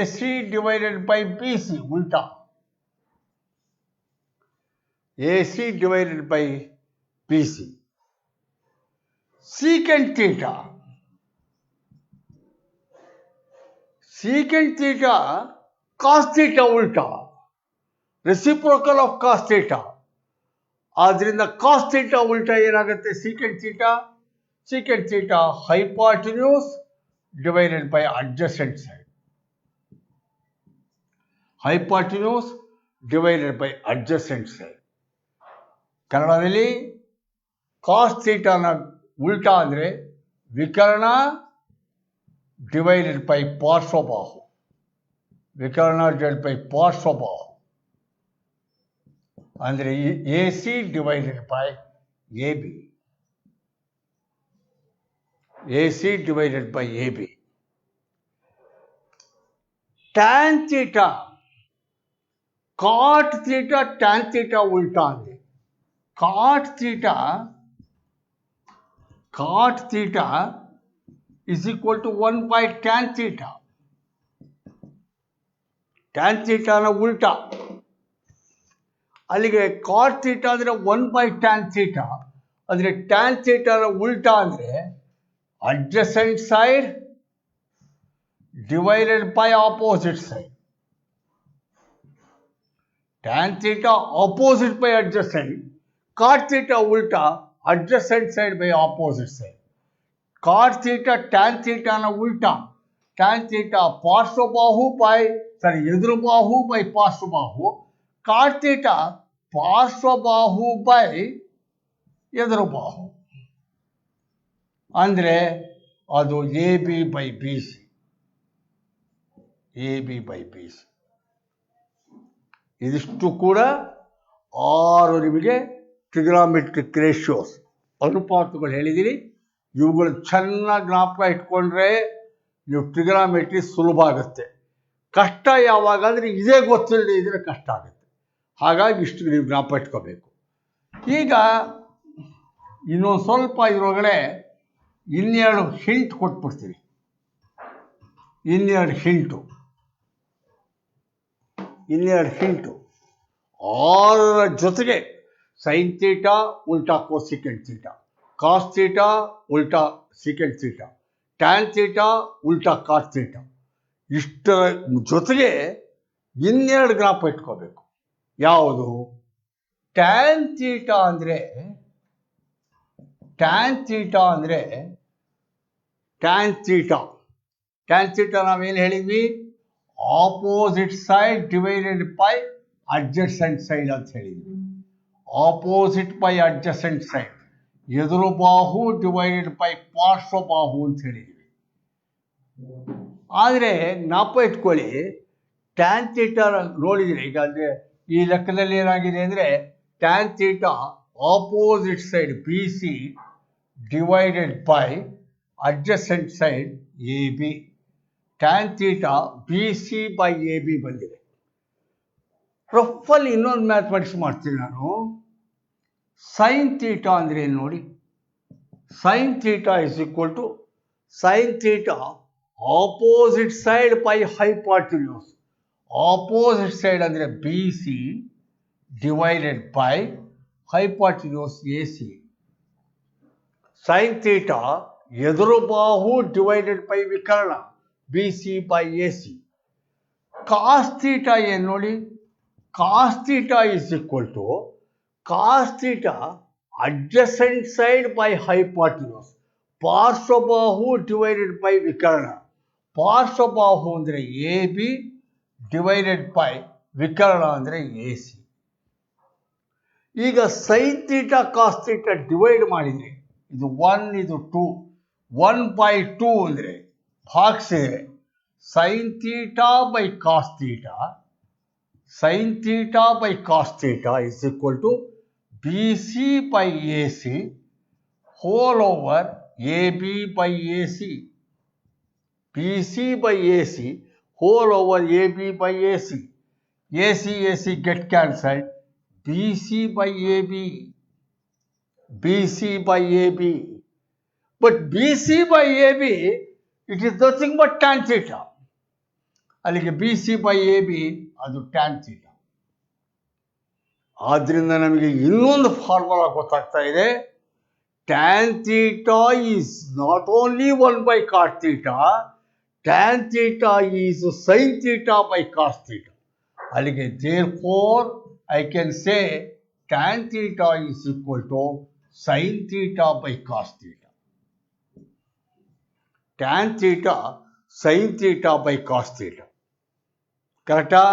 A C divided by B C ಉಲ್ಟಾ. A C divided by B C. Secant theta cos theta ಉಲ್ಟಾ, ರೆಸಿಪ್ರೋಕಲ್ ಆಫ್ ಕಾಸ್ ಥೀಟಾ. ಆದ್ರಿಂದ ಕಾಸ್ ಥೀಟಾ ಉಲ್ಟಾ ಏನಾಗುತ್ತೆ? Secant theta hypotenuse divided by adjacent side. Hypotenuse divided by adjacent side. ಕನ್ನಡದಲ್ಲಿ ಕಾಸ್ ಥೀಟಾನ ಉಲ್ಟಾ ಅಂದರೆ ವಿಕರ್ಣ ಡಿವೈಡೆಡ್ ಬೈ ಪಾರ್ಶ್ವಬಾಹು. ವಿಕರ್ಣ ಡಿವೈಡೆಡ್ ಬೈ ಪಾರ್ಶ್ವಬಾಹು ಅಂದರೆ A C divided by A B. AC divided by AB. Tan theta, cot theta, tan theta उल्टा है. Cot theta is equal to 1 by tan theta. Tan theta ना उल्टा. अलिगे cot theta ಅಂದರೆ 1 by tan theta. ಅಂದರೆ tan theta ना उल्टा ಅಂದರೆ adjacent side divided by opposite side. Tan theta opposite by adjacent, cot theta ulta adjacent side by opposite side. Cot theta tan theta na ulta, tan theta ಪಾರ್ಶ್ವಬಾಹು by ಎದುರುಬಾಹು by ಪಾರ್ಶ್ವಬಾಹು, cot theta ಪಾರ್ಶ್ವಬಾಹು by ಎದುರುಬಾಹು. ಅಂದರೆ ಅದು A B by B C. A B by B C. ಇದಿಷ್ಟು ಕೂಡ 6 ನಿಮಗೆ ಟ್ರಿಗ್ನಾಮೆಟ್ರಿಕ್ ರೇಷಿಯೋಸ್ ಅನುಪಾತಗಳು ಹೇಳಿದ್ದೀನಿ. ಇವುಗಳು ಚೆನ್ನಾಗಿ ಜ್ಞಾಪಕ ಇಟ್ಕೊಂಡ್ರೆ ನೀವು ಟ್ರಿಗ್ನಾಮೆಟ್ರಿ ಸುಲಭ ಆಗುತ್ತೆ. ಕಷ್ಟ ಯಾವಾಗಾದರೆ ಇದೇ ಗೊತ್ತಿಲ್ಲದೆ ಇದ್ರೆ ಕಷ್ಟ ಆಗುತ್ತೆ. ಹಾಗಾಗಿ ಇಷ್ಟು ನೀವು ಜ್ಞಾಪಕ ಇಟ್ಕೋಬೇಕು. ಈಗ ಇನ್ನೊಂದು ಸ್ವಲ್ಪ ಇದರೊಳಗಡೆ ಇನ್ನೆರಡು ಹಿಂಟ್ ಕೊಟ್ಬಿಡ್ತೀನಿ. ಇನ್ನೆರಡು ಹಿಂಟು 6ರ ಜೊತೆಗೆ ಸೈನ್ ಥೀಟಾ ಉಲ್ಟಾ ಕೋಸಿಕೆಂಟ್ ಥೀಟಾ, ಕಾಸ್ ಥೀಟಾ ಉಲ್ಟಾ ಸೀಕೆಂಟ್ ಥೀಟಾ, ಟ್ಯಾನ್ ಥೀಟಾ ಉಲ್ಟಾ ಕಾಸ್ ಥೀಟಾ, ಇಷ್ಟರ ಜೊತೆಗೆ ಇನ್ನೆರಡು ಗ್ರಾಫ್ ಇಟ್ಕೋಬೇಕು. ಯಾವುದು? ಟ್ಯಾನ್ ಥೀಟಾ ಅಂದರೆ ಟ್ಯಾನ್ ಥೀಟಾ ನಾವೇನು ಹೇಳಿದ್ವಿ? Opposite side divided by adjacent side ಅಂತ ಹೇಳಿದ್ವಿ. ಆಪೋಸಿಟ್ ಬೈ ಅಡ್ಜಸೆಂಟ್ ಸೈಡ್, ಎದುರು ಬಾಹು ಡಿವೈಡೆಡ್ ಬೈ ಪಾರ್ಶ್ವ ಬಾಹು ಅಂತ ಹೇಳಿದ್ವಿ. ಆದರೆ ಜ್ಞಾಪ ಇಟ್ಕೊಳ್ಳಿ, ಟ್ಯಾನ್ ಥೀಟಾ ನೋಡಿದರೆ ಈಗ ಅಂದರೆ ಈ ಲೆಕ್ಕದಲ್ಲಿ ಏನಾಗಿದೆ ಅಂದರೆ tan theta opposite side B C divided by adjacent side A B. Tan theta B C by A B ಬಂದಿದೆ. ರಫಲ್ಲಿ ಇನ್ನೊಂದು ಮ್ಯಾಥಮೆಟಿಕ್ಸ್ ಮಾಡ್ತೀನಿ ನಾನು. ಸೈನ್ ಥೀಟಾ ಅಂದರೆ ಏನು ನೋಡಿ. Sine theta is equal to sine theta opposite side by hypotenuse. Opposite side ಅಂದರೆ B C divided by hypotenuse A C. Sine theta ಎದುರು ಬಾಹು ಡಿವೈಡೆಡ್ ಬೈ ವಿಕರ್ಣ B C by A C. Cos theta ಏನು ನೋಡಿ. Cos theta is equal to cos theta adjacent side by hypotenuse, ಪಾರ್ಶ್ವಬಾಹು ಡಿವೈಡೆಡ್ ಬೈ ವಿಕರ್ಣ. ಪಾರ್ಶ್ವಬಾಹು ಅಂದರೆ ಎ ಬಿ ಡಿವೈಡೆಡ್ ಬೈ ವಿಕರ್ಣ ಅಂದರೆ ಎ ಸಿ. ಈಗ sine theta cos theta divide ಮಾಡಿದರೆ ಇದು 1 ಇದು 2, 1/2 ಅಂದರೆ ಭಾಗಿಸಿದರೆ sine theta by cos theta, sine theta by cos theta is equal to B C by A C whole over A B by A C. B C by A C whole over A B by A C. A C get cancelled. B C by A B, B C by A B. But B C by A B it is nothing but tan theta. ಅಲ್ಲಿಗೆ B C by A B ಅದು ಟ್ಯಾನ್ ಥೀಟಾ. ಆದ್ದರಿಂದ ನಮಗೆ ಇನ್ನೊಂದು ಫಾರ್ಮುಲಾ ಗೊತ್ತಾಗ್ತಾ ಇದೆ. Tan theta is not only 1/cos theta, tan theta is sine theta by cos theta. ಅಲ್ಲಿಗೆ therefore I can say tan theta is equal to sin theta by cos theta. Tan theta sin theta by cos theta. ಕರೆಕ್ಟಾ?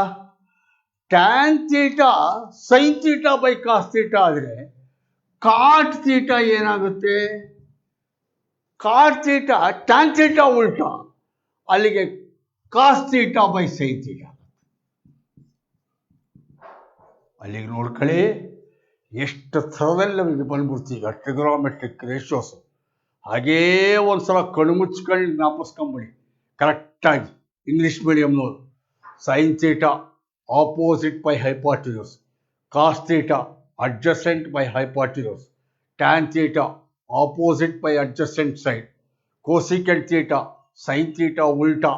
Tan theta sine theta by cos theta ಆದರೆ ಕಾಟ್ ಥೀಟಾ ಏನಾಗುತ್ತೆ? ಕಾಟ್ ಥೀಟಾ ಟ್ಯಾನ್ ಥೀಟಾ ಉಲ್ಟಾ, ಅಲ್ಲಿಗೆ cos theta by sine theta. ಅಲ್ಲಿಗೆ ನೋಡ್ಕೊಳ್ಳಿ ಎಷ್ಟು ಥರದಲ್ಲಿ ನಮಗೆ ಬಂದ್ಬಿಡ್ತೀವಿ ಟ್ರಿಗ್ನೋಮೆಟ್ರಿಕ್ ರೇಷಿಯೋಸು. ಹಾಗೇ ಒಂದು ಸಲ ಕಣ್ಮುಚ್ಕೊಂಡು ಜ್ಞಾಪಿಸ್ಕೊಂಬಿಡಿ ಕರೆಕ್ಟಾಗಿ. ಇಂಗ್ಲೀಷ್ ಮೀಡಿಯಮ್ನವರು sine theta opposite by hypotenuse, cos theta adjacent by hypotenuse, tan theta opposite by adjacent side, cosecant theta sine theta ಉಲ್ಟಾ.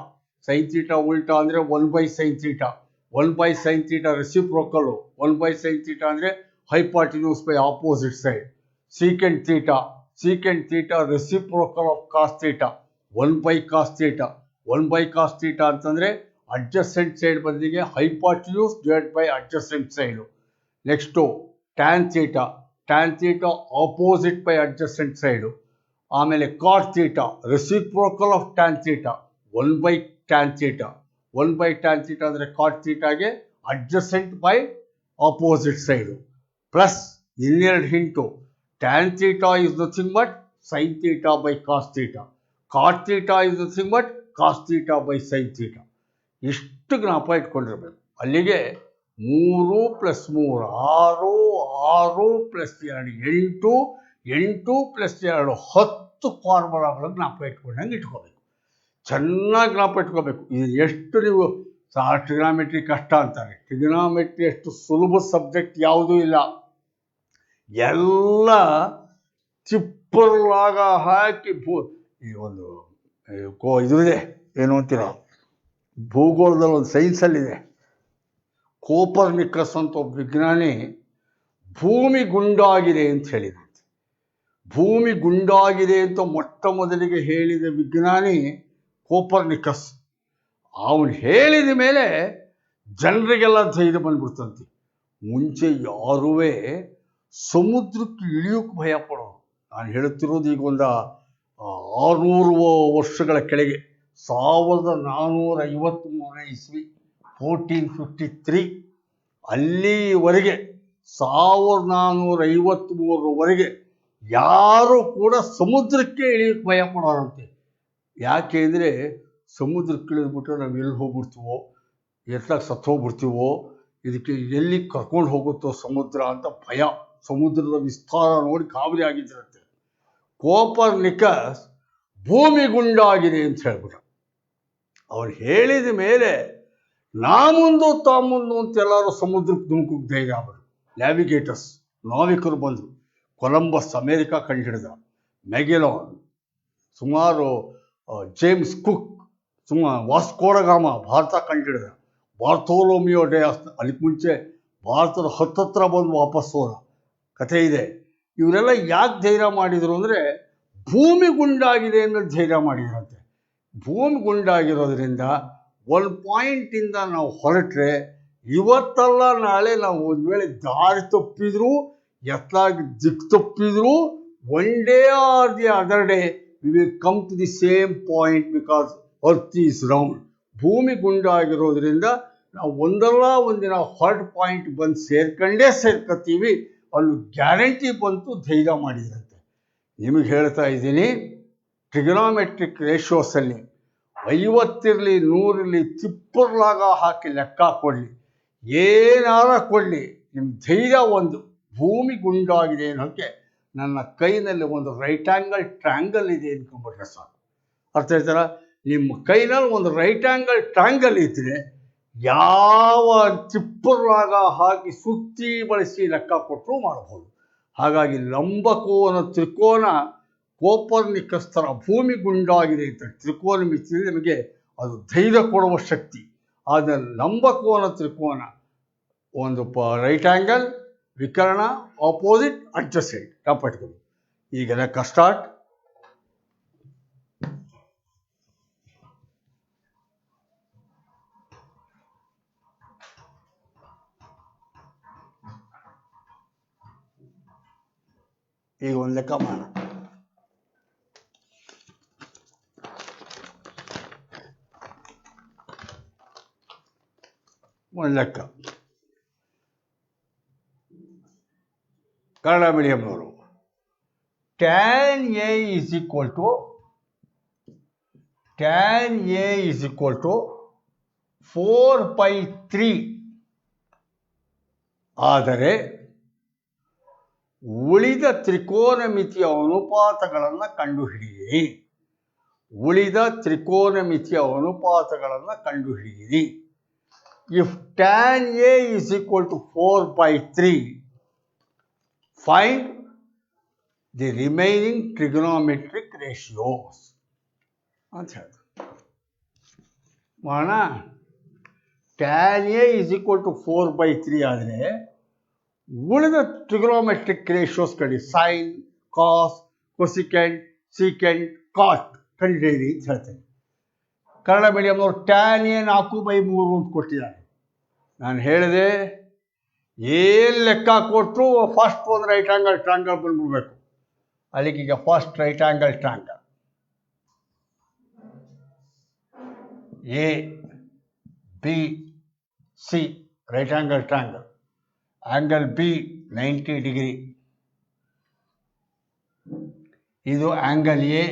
ಸೈನ್ ಥೀಟಾ ಉಲ್ಟಾ ಅಂದರೆ 1/sin theta, 1/sin theta reciprocal, 1/sin theta ಅಂದರೆ hypotenuse by opposite side. Secant theta reciprocal of cos theta, 1/cos theta. 1/cos theta ಅಂತಂದರೆ ಅಡ್ಜಸೆಂಟ್ ಸೈಡ್ ಬದಲಿಗೆ hypotenuse divide by adjacent side. Next tan theta opposite by adjacent side. ಆಮೇಲೆ ಕಾಟ್ theta reciprocal of tan theta, 1/tan theta. 1/tan theta ಅಂದರೆ ಕಾಟ್ ಥೀಟಾಗೆ adjacent by opposite side. Plus ಇನ್ನೆರಡು hint, tan theta is nothing but sine theta by cos theta, cot theta is nothing but cos theta by sine theta. ಇಷ್ಟು ಜ್ಞಾಪ ಇಟ್ಕೊಂಡಿರ್ಬೇಕು. ಅಲ್ಲಿಗೆ 3 + 3 6, 6 + 2 8, 8 + 2 10 ಫಾರ್ಮುಲಾಗಳು ಜ್ಞಾಪ ಇಟ್ಕೊಂಡಂಗೆ ಇಟ್ಕೋಬೇಕು. ಚೆನ್ನಾಗಿ ಜ್ಞಾಪ ಇಟ್ಕೋಬೇಕು. ಇದು ಎಷ್ಟು ನೀವು ಟ್ರಿಗ್ನಾಮೆಟ್ರಿ ಕಷ್ಟ ಅಂತಾರೆ. ಟ್ರಿಗ್ನಾಮೆಟ್ರಿ ಅಷ್ಟು ಸುಲಭ ಸಬ್ಜೆಕ್ಟ್ ಯಾವುದೂ ಇಲ್ಲ. ಎಲ್ಲ ಚಿಪ್ಪರ್ಲಾಗ ಹಾಕಿ ಈ ಒಂದು ಇದಿದೆ, ಏನು ಅಂತೀರ, ಭೂಗೋಳದಲ್ಲಿ ಒಂದು ಸೈನ್ಸಲ್ಲಿದೆ. ಕೋಪರ್ನಿಕಸ್ ಅಂತ ಒಬ್ಬ ವಿಜ್ಞಾನಿ ಭೂಮಿ ಗುಂಡಾಗಿದೆ ಅಂತ ಹೇಳಿದಂತೆ. ಭೂಮಿ ಗುಂಡಾಗಿದೆ ಅಂತ ಮೊಟ್ಟ ಮೊದಲಿಗೆ ಹೇಳಿದ ವಿಜ್ಞಾನಿ ಕೋಪರ್ನಿಕಸ್. ಅವನು ಹೇಳಿದ ಮೇಲೆ ಜನರಿಗೆಲ್ಲ ಧೈರ್ಯ ಬಂದ್ಬಿಡ್ತಂತೆ. ಮುಂಚೆ ಯಾರೂ ಸಮುದ್ರಕ್ಕೆ ಇಳಿಯೋಕ್ಕೆ ಭಯ ಪಡೋದು. ನಾನು ಹೇಳುತ್ತಿರೋದು ಈಗ ಒಂದು 600 ವರ್ಷಗಳ ಕೆಳಗೆ, 1453 ಇಸ್ವಿ, 1453 ಅಲ್ಲಿವರೆಗೆ, 1453ರವರೆಗೆ ಯಾರು ಕೂಡ ಸಮುದ್ರಕ್ಕೆ ಇಳಿಯೋಕ್ಕೆ ಭಯ ಪಡೋರಂತೆ. ಯಾಕೆ ಅಂದರೆ ಸಮುದ್ರಕ್ಕೆ ಇಳಿದ್ಬಿಟ್ರೆ ನಾವು ಎಲ್ಲಿ ಹೋಗ್ಬಿಡ್ತೀವೋ, ಎತ್ತಾಗ ಸತ್ತೋಗ್ಬಿಡ್ತೀವೋ, ಇದಕ್ಕೆ ಎಲ್ಲಿ ಕರ್ಕೊಂಡು ಹೋಗುತ್ತೋ ಸಮುದ್ರ ಅಂತ ಭಯ. ಸಮುದ್ರದ ವಿಸ್ತಾರ ನೋಡಿ ಗಾಬರಿ ಆಗಿದ್ರಂತೆ. ಕೋಪರ್ನಿಕಸ್ ಭೂಮಿ ಗುಂಡಾಗಿದೆ ಅಂತ ಹೇಳ್ಬಿಟ್ಟ. ಅವ್ರು ಹೇಳಿದ ಮೇಲೆ ನಾಮುಂದು ತಾಮುಂದು ಅಂತ ಎಲ್ಲರೂ ಸಮುದ್ರಕ್ಕೆ ಧುಮುಕಕ್ಕೆ ಧೈರ್ಯ ಆಗ್ಬಿಟ್ಟು ನ್ಯಾವಿಗೇಟರ್ಸ್, ನಾವಿಕರು ಬಂದರು. ಕೊಲಂಬಸ್ ಅಮೇರಿಕಾ ಕಂಡುಹಿಡಿದ, ಮೆಗೆಲಾನ್, ಸುಮಾರು ಜೇಮ್ಸ್ ಕುಕ್, ವಾಸ್ಕೋಡಗಾಮ ಭಾರತ ಕಂಡುಹಿಡಿದ, ಬಾರ್ತೋಲೋಮಿಯೋ ಡಯಾಸ್ ಅದಕ್ಕೆ ಮುಂಚೆ ಭಾರತದ ಹತ್ತತ್ರ ಬಂದು ವಾಪಸ್ ಹೋದ ಕಥೆ ಇದೆ. ಇವರೆಲ್ಲ ಯಾಕೆ ಧೈರ್ಯ ಮಾಡಿದರು ಅಂದರೆ ಭೂಮಿ ಗುಂಡಾಗಿದೆ ಅನ್ನೋದು ಧೈರ್ಯ ಮಾಡಿದ್ರಂತೆ. ಭೂಮಿ ಗುಂಡಾಗಿರೋದ್ರಿಂದ ಒಂದು ಪಾಯಿಂಟಿಂದ ನಾವು ಹೊರಟ್ರೆ ಇವತ್ತಲ್ಲ ನಾಳೆ ನಾವು ಒಂದು ವೇಳೆ ದಾರಿ ತಪ್ಪಿದ್ರು, ಎತ್ತಲಾಗಿ ದಿಕ್ಕು ತಪ್ಪಿದ್ರು, one day or the other day we will come to the same point because earth is round. ಭೂಮಿ ಗುಂಡಾಗಿರೋದ್ರಿಂದ ನಾವು ಒಂದಲ್ಲ ಒಂದಿನ ಹೊರಟ್ ಪಾಯಿಂಟ್ ಬಂದು ಸೇರ್ಕತ್ತೀವಿ ಅಲ್ಲಿ ಗ್ಯಾರಂಟಿ ಬಂತು. ಧೈರ್ಯ ಮಾಡಿದ್ರಂತೆ. ನಿಮಗೆ ಹೇಳ್ತಾ ಇದ್ದೀನಿ, ಟ್ರಿಗ್ನಾಮೆಟ್ರಿಕ್ ರೇಷಿಯೋಸಲ್ಲಿ 50 ಇರಲಿ 100 ಇರಲಿ ತಿಪ್ಪರ್ಲಾಗ ಹಾಕಿ ಲೆಕ್ಕ ಕೊಡಲಿ, ಏನಾರ ಕೊಡಲಿ, ನಿಮ್ಮ ಧೈರ್ಯ ಒಂದು ಭೂಮಿ ಗುಂಡಾಗಿದೆ ಅನ್ನೋಕ್ಕೆ ನನ್ನ ಕೈನಲ್ಲಿ ಒಂದು ರೈಟ್ ಆ್ಯಂಗಲ್ ಟ್ರ್ಯಾಂಗಲ್ ಇದೆ ಅಂದ್ಕೊಂಡ್ಬಿಟ್ರೆ ಸಾಕು. ಅರ್ಥ ಆಯ್ತಾರ? ನಿಮ್ಮ ಕೈನಲ್ಲಿ ಒಂದು ರೈಟ್ ಆ್ಯಂಗಲ್ ಟ್ರ್ಯಾಂಗಲ್ ಇದ್ದರೆ ಯಾವ ತಿಪ್ಪರ್ಲಾಗ ಹಾಕಿ ಸುತ್ತಿ ಬಳಸಿ ಲೆಕ್ಕ ಕೊಟ್ಟರು ಮಾಡಬಹುದು. ಹಾಗಾಗಿ ಲಂಬಕೋನ ತ್ರಿಕೋನ ಕೋಪರ್ನಿಕಸ್ ಥರ ಭೂಮಿ ಗುಂಡಾಗಿದೆ ಅಂತ ತ್ರಿಕೋನ ಮಿತಿಯಲ್ಲಿ ನಿಮಗೆ ಅದು ಧೈರ್ಯ ಕೊಡುವ ಶಕ್ತಿ. ಆದರೆ ಲಂಬಕೋನ ತ್ರಿಕೋನ ಒಂದು ರೈಟ್ ಆ್ಯಂಗಲ್, ವಿಕರ್ಣ, ಆಪೋಸಿಟ್, ಅಡ್ಜಸೆಂಟ್ ಕಾಪಾಡ್ಕೊಂಡು. ಈಗ ಲೆಕ್ಕ ಸ್ಟಾರ್ಟ್. ಈಗ ಒಂದು ಲೆಕ್ಕ ಮಾಡೋಣ. ಒಂದು ಲೆಕ್ಕ Kannada ಮೀಡಿಯಂನವರು. tan A is equal to 4/3 ಆದರೆ ಉಳಿದ ತ್ರಿಕೋನಮಿತಿಯ ಅನುಪಾತಗಳನ್ನು ಕಂಡುಹಿಡಿಯಿರಿ. If tan A is equal to 4/3, find the remaining trigonometric ratios ಅಂತ ಹೇಳ್ತಾರೆ. ಮಾಡೋಣ. tan A is equal to 4/3 ಆದರೆ ಉಳಿದ ಟ್ರಿಗೊನೋಮೆಟ್ರಿಕ್ ರೇಷಿಯೋಸ್ ಕಡೆ ಸೈನ್, ಕಾಸ್, ಕೊಸಿಕೆಂಟ್, ಸೀಕೆಂಟ್, ಕಾಟ್ ಕಂಡುಹಿಡಿಯಿರಿ ಅಂತ ಹೇಳ್ತೇನೆ. ಕನ್ನಡ ಮೀಡಿಯಂನವರು tan A 4/3 ಅಂತ ಕೊಟ್ಟಿದ್ದಾರೆ. ನಾನು ಹೇಳಿದೆ ಏನು ಲೆಕ್ಕ ಕೊಟ್ಟರು ಫಸ್ಟ್ ಒಂದು ರೈಟ್ ಆ್ಯಂಗಲ್ ಟ್ರ್ಯಾಂಗಲ್ ಬಂದ್ಬಿಡ್ಬೇಕು. ಅಲ್ಲಿಗೀಗ first right angle triangle A B C, right angle triangle. Angle B 90 degree, ಇದು ಆ್ಯಂಗಲ್ ಎ.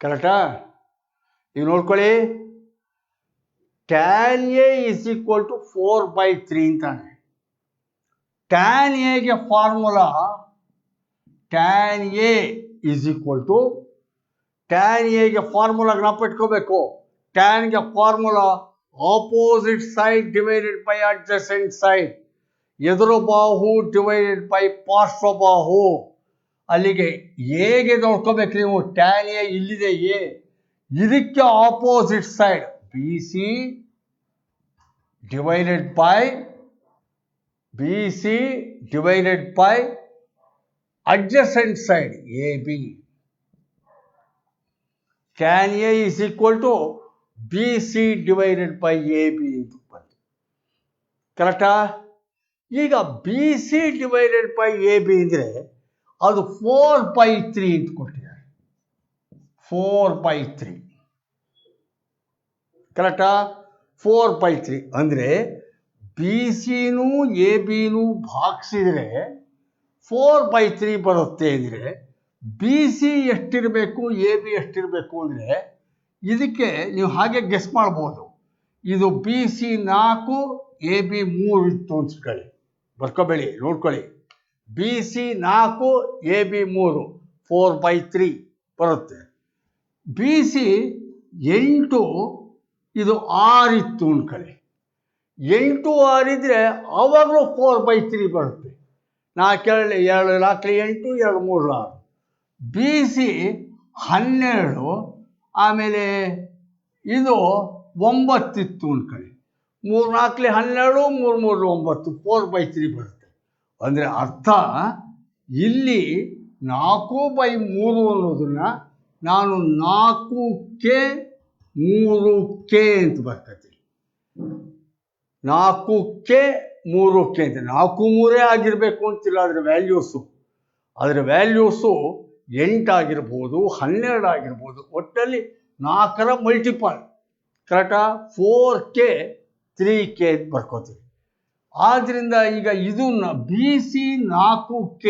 ಕರೆಕ್ಟಾ? ಈಗ ನೋಡ್ಕೊಳ್ಳಿ, tan A is equal to 4/3 ಅಂತಾನೆ. ಟ್ಯಾನ್ ಎಗೆ formula tan A is equal to, tan ಎಗೆ ಫಾರ್ಮುಲಾ ಜ್ಞಾಪಿಟ್ಕೋಬೇಕು. ಟ್ಯಾನ್ಗೆ formula opposite side divided by adjacent side, ಎದುರು ಬಾಹು ಡಿವೈಡೆಡ್ ಬೈ ಪಾರ್ಶ್ವ ಬಾಹು. ಅಲ್ಲಿಗೆ ಎಗೆ ನೋಡ್ಕೋಬೇಕು ನೀವು. ಟ್ಯಾನ್ ಎ ಇಲ್ಲಿದೆ ಎ, ಇದಕ್ಕೆ opposite side B C divided by adjacent side AB. Tan A is equal to BC divided by AB ಅಂತ ಬಂತು. ಕರೆಕ್ಟಾ? ಈಗ BC divided by AB ಅಂದರೆ ಅದು 4/3 ಅಂತ ಕೊಟ್ಟಿದ್ದಾರೆ. 4/3 ಕರೆಕ್ಟಾ? 4/3 ಅಂದರೆ BCನೂ ABನೂ ಭಾಗಿಸಿದರೆ 4/3 ಬರುತ್ತೆ. ಅಂದರೆ ಬಿ ಸಿ ಎಷ್ಟಿರಬೇಕು, ಎ ಬಿ ಎಷ್ಟಿರಬೇಕು ಅಂದರೆ ಇದಕ್ಕೆ ನೀವು ಹಾಗೆ ಗೆಸ್ ಮಾಡ್ಬೋದು. ಇದು ಬಿ ಸಿ 4, ಎ ಬಿ 3 ಇತ್ತು ಅನ್ಸ್ಕೊಳ್ಳಿ, ಬರ್ಕೋಬೇಡಿ, ನೋಡ್ಕೊಳ್ಳಿ. ಬಿ ಸಿ 4, ಎ ಬಿ 3, 4/3 ಬರುತ್ತೆ. ಬಿ ಸಿ 8, ಇದು 6 ಇತ್ತು ಅನ್ಕೊಳ್ಳಿ. 8, 6 ಇದ್ರೆ ಆವಾಗಲೂ 4/3 ಬರುತ್ತೆ. 4 2 8, 2 3 6. ಬಿ ಸಿ 12, ಆಮೇಲೆ ಇದು 9 ಇತ್ತು ಅನ್ಕೊಳ್ಳಿ. 3 4 12, 3 3 9, 4/3 ಬರುತ್ತೆ. ಅಂದರೆ ಅರ್ಥ ಇಲ್ಲಿ 4/3 ಅನ್ನೋದನ್ನ ನಾನು 4K 3K ಅಂತ ಬರ್ಕತ್ತೀನಿ. 4K 3K ಅಂತ, 4 3 ಆಗಿರಬೇಕು ಅಂತಿಲ್ಲ ಅದರ ವ್ಯಾಲ್ಯೂಸು. 8 ಆಗಿರ್ಬೋದು, 12 ಆಗಿರ್ಬೋದು, ಒಟ್ಟಲ್ಲಿ 4ರ ಮಲ್ಟಿಪಲ್. ಕರೆಕ್ಟಾ? 4K 3K ಅಂತ ಬರ್ಕೋತೀವಿ. ಆದ್ದರಿಂದ ಈಗ ಇದನ್ನ B C 4K,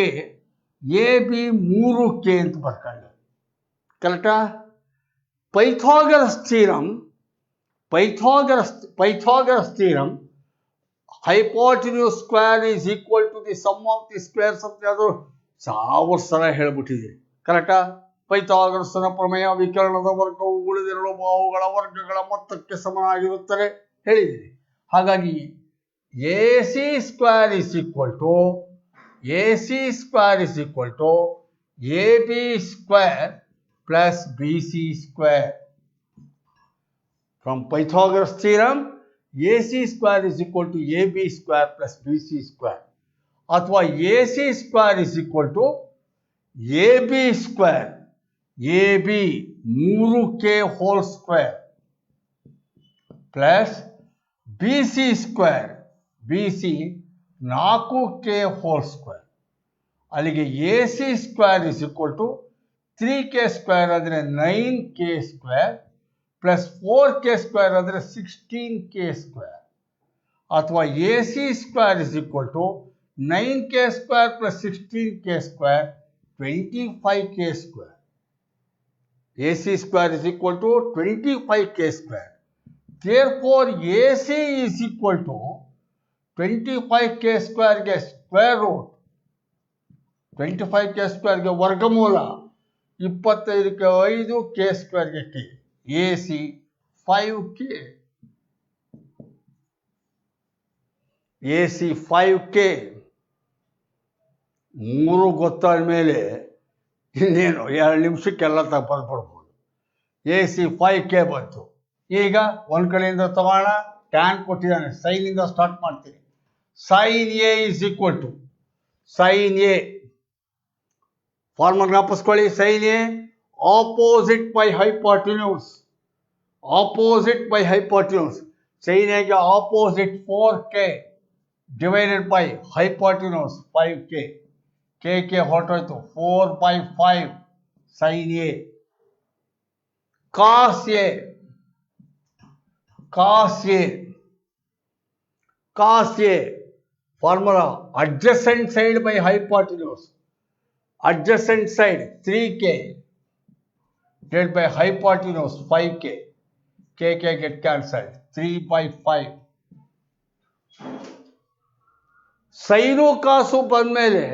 A B 3K ಅಂತ ಬರ್ಕೊಳ್ಳಿ. ಕರೆಕ್ಟಾ? Pythagoras theorem hypotenuse square is equal to the sum of the squares of the other 1000 ಸಲ ಹೇಳ್ಬಿಟ್ಟಿದ್ದೀರಿ. ಕರೆಕ್ಟಾ? ಪೈಥಾಗರಸನ ಪ್ರಮೇಯ ವಿಕರಣದ ವರ್ಗವು ಉಳಿದೆರಡು ಬಾಹುಗಳ ವರ್ಗಗಳ ಮೊತ್ತಕ್ಕೆ ಸಮನಾಗಿರುತ್ತದೆ ಹೇಳಿದ್ದೀರಿ. ಹಾಗಾಗಿ A C square is equal to A B square plus B C square. From Pythagoras theorem AC square is equal to AB square plus BC square, ಅಥವಾ AC square is equal to AB square, AB 3K whole square plus BC square, BC 4K whole square. ಅಲ್ಲಿಗೆ AC square is equal to 3K square ಅಂದರೆ 9K square plus 4K square ಅಂದರೆ 16K ಸ್ಕ್ವೇರ್, ಅಥವಾ A C square is equal to 9K square plus 16K square 25K square. A C square is equal to 25K square. Therefore A C is equal to 25K ಸ್ಕ್ವೇರ್ಗೆ ಸ್ಕ್ವೇರ್ ರೂಟ್, 25K ಸ್ಕ್ವೇರ್ಗೆ ವರ್ಗಮೂಲ, 25ಕ್ಕೆ 5, K ಸ್ಕ್ವೇರ್ಗೆ K. AC 5K, AC 5K. 3 ಗೊತ್ತಾದ ಮೇಲೆ ಇನ್ನೇನು 2 ನಿಮಿಷಕ್ಕೆಲ್ಲ ಬರ್ಬಿಡ್ಬೋದು. AC 5K ಬಂತು. ಈಗ ಒಂದು ಕಡೆಯಿಂದ ತಗೋಣ. ಟ್ಯಾನ್ ಕೊಟ್ಟಿದ್ದಾನೆ, ಸೈನಿಂದ ಸ್ಟಾರ್ಟ್ ಮಾಡ್ತೀನಿ. Sine A is equal to, sine A formula ಜ್ಞಾಪಿಸ್ಕೊಳ್ಳಿ. Sine A opposite by hypotenuse. Sin A के opposite 4K divided by hypotenuse 5K. K के ಹೊರಟೋಯ್ತು 4/5 sin A. cos A formula adjacent side by hypotenuse. Adjacent side 3K divided by hypotenuse 5K. k get cancelled. 3/5. Sine cos ಬಂದಮೇಲೆ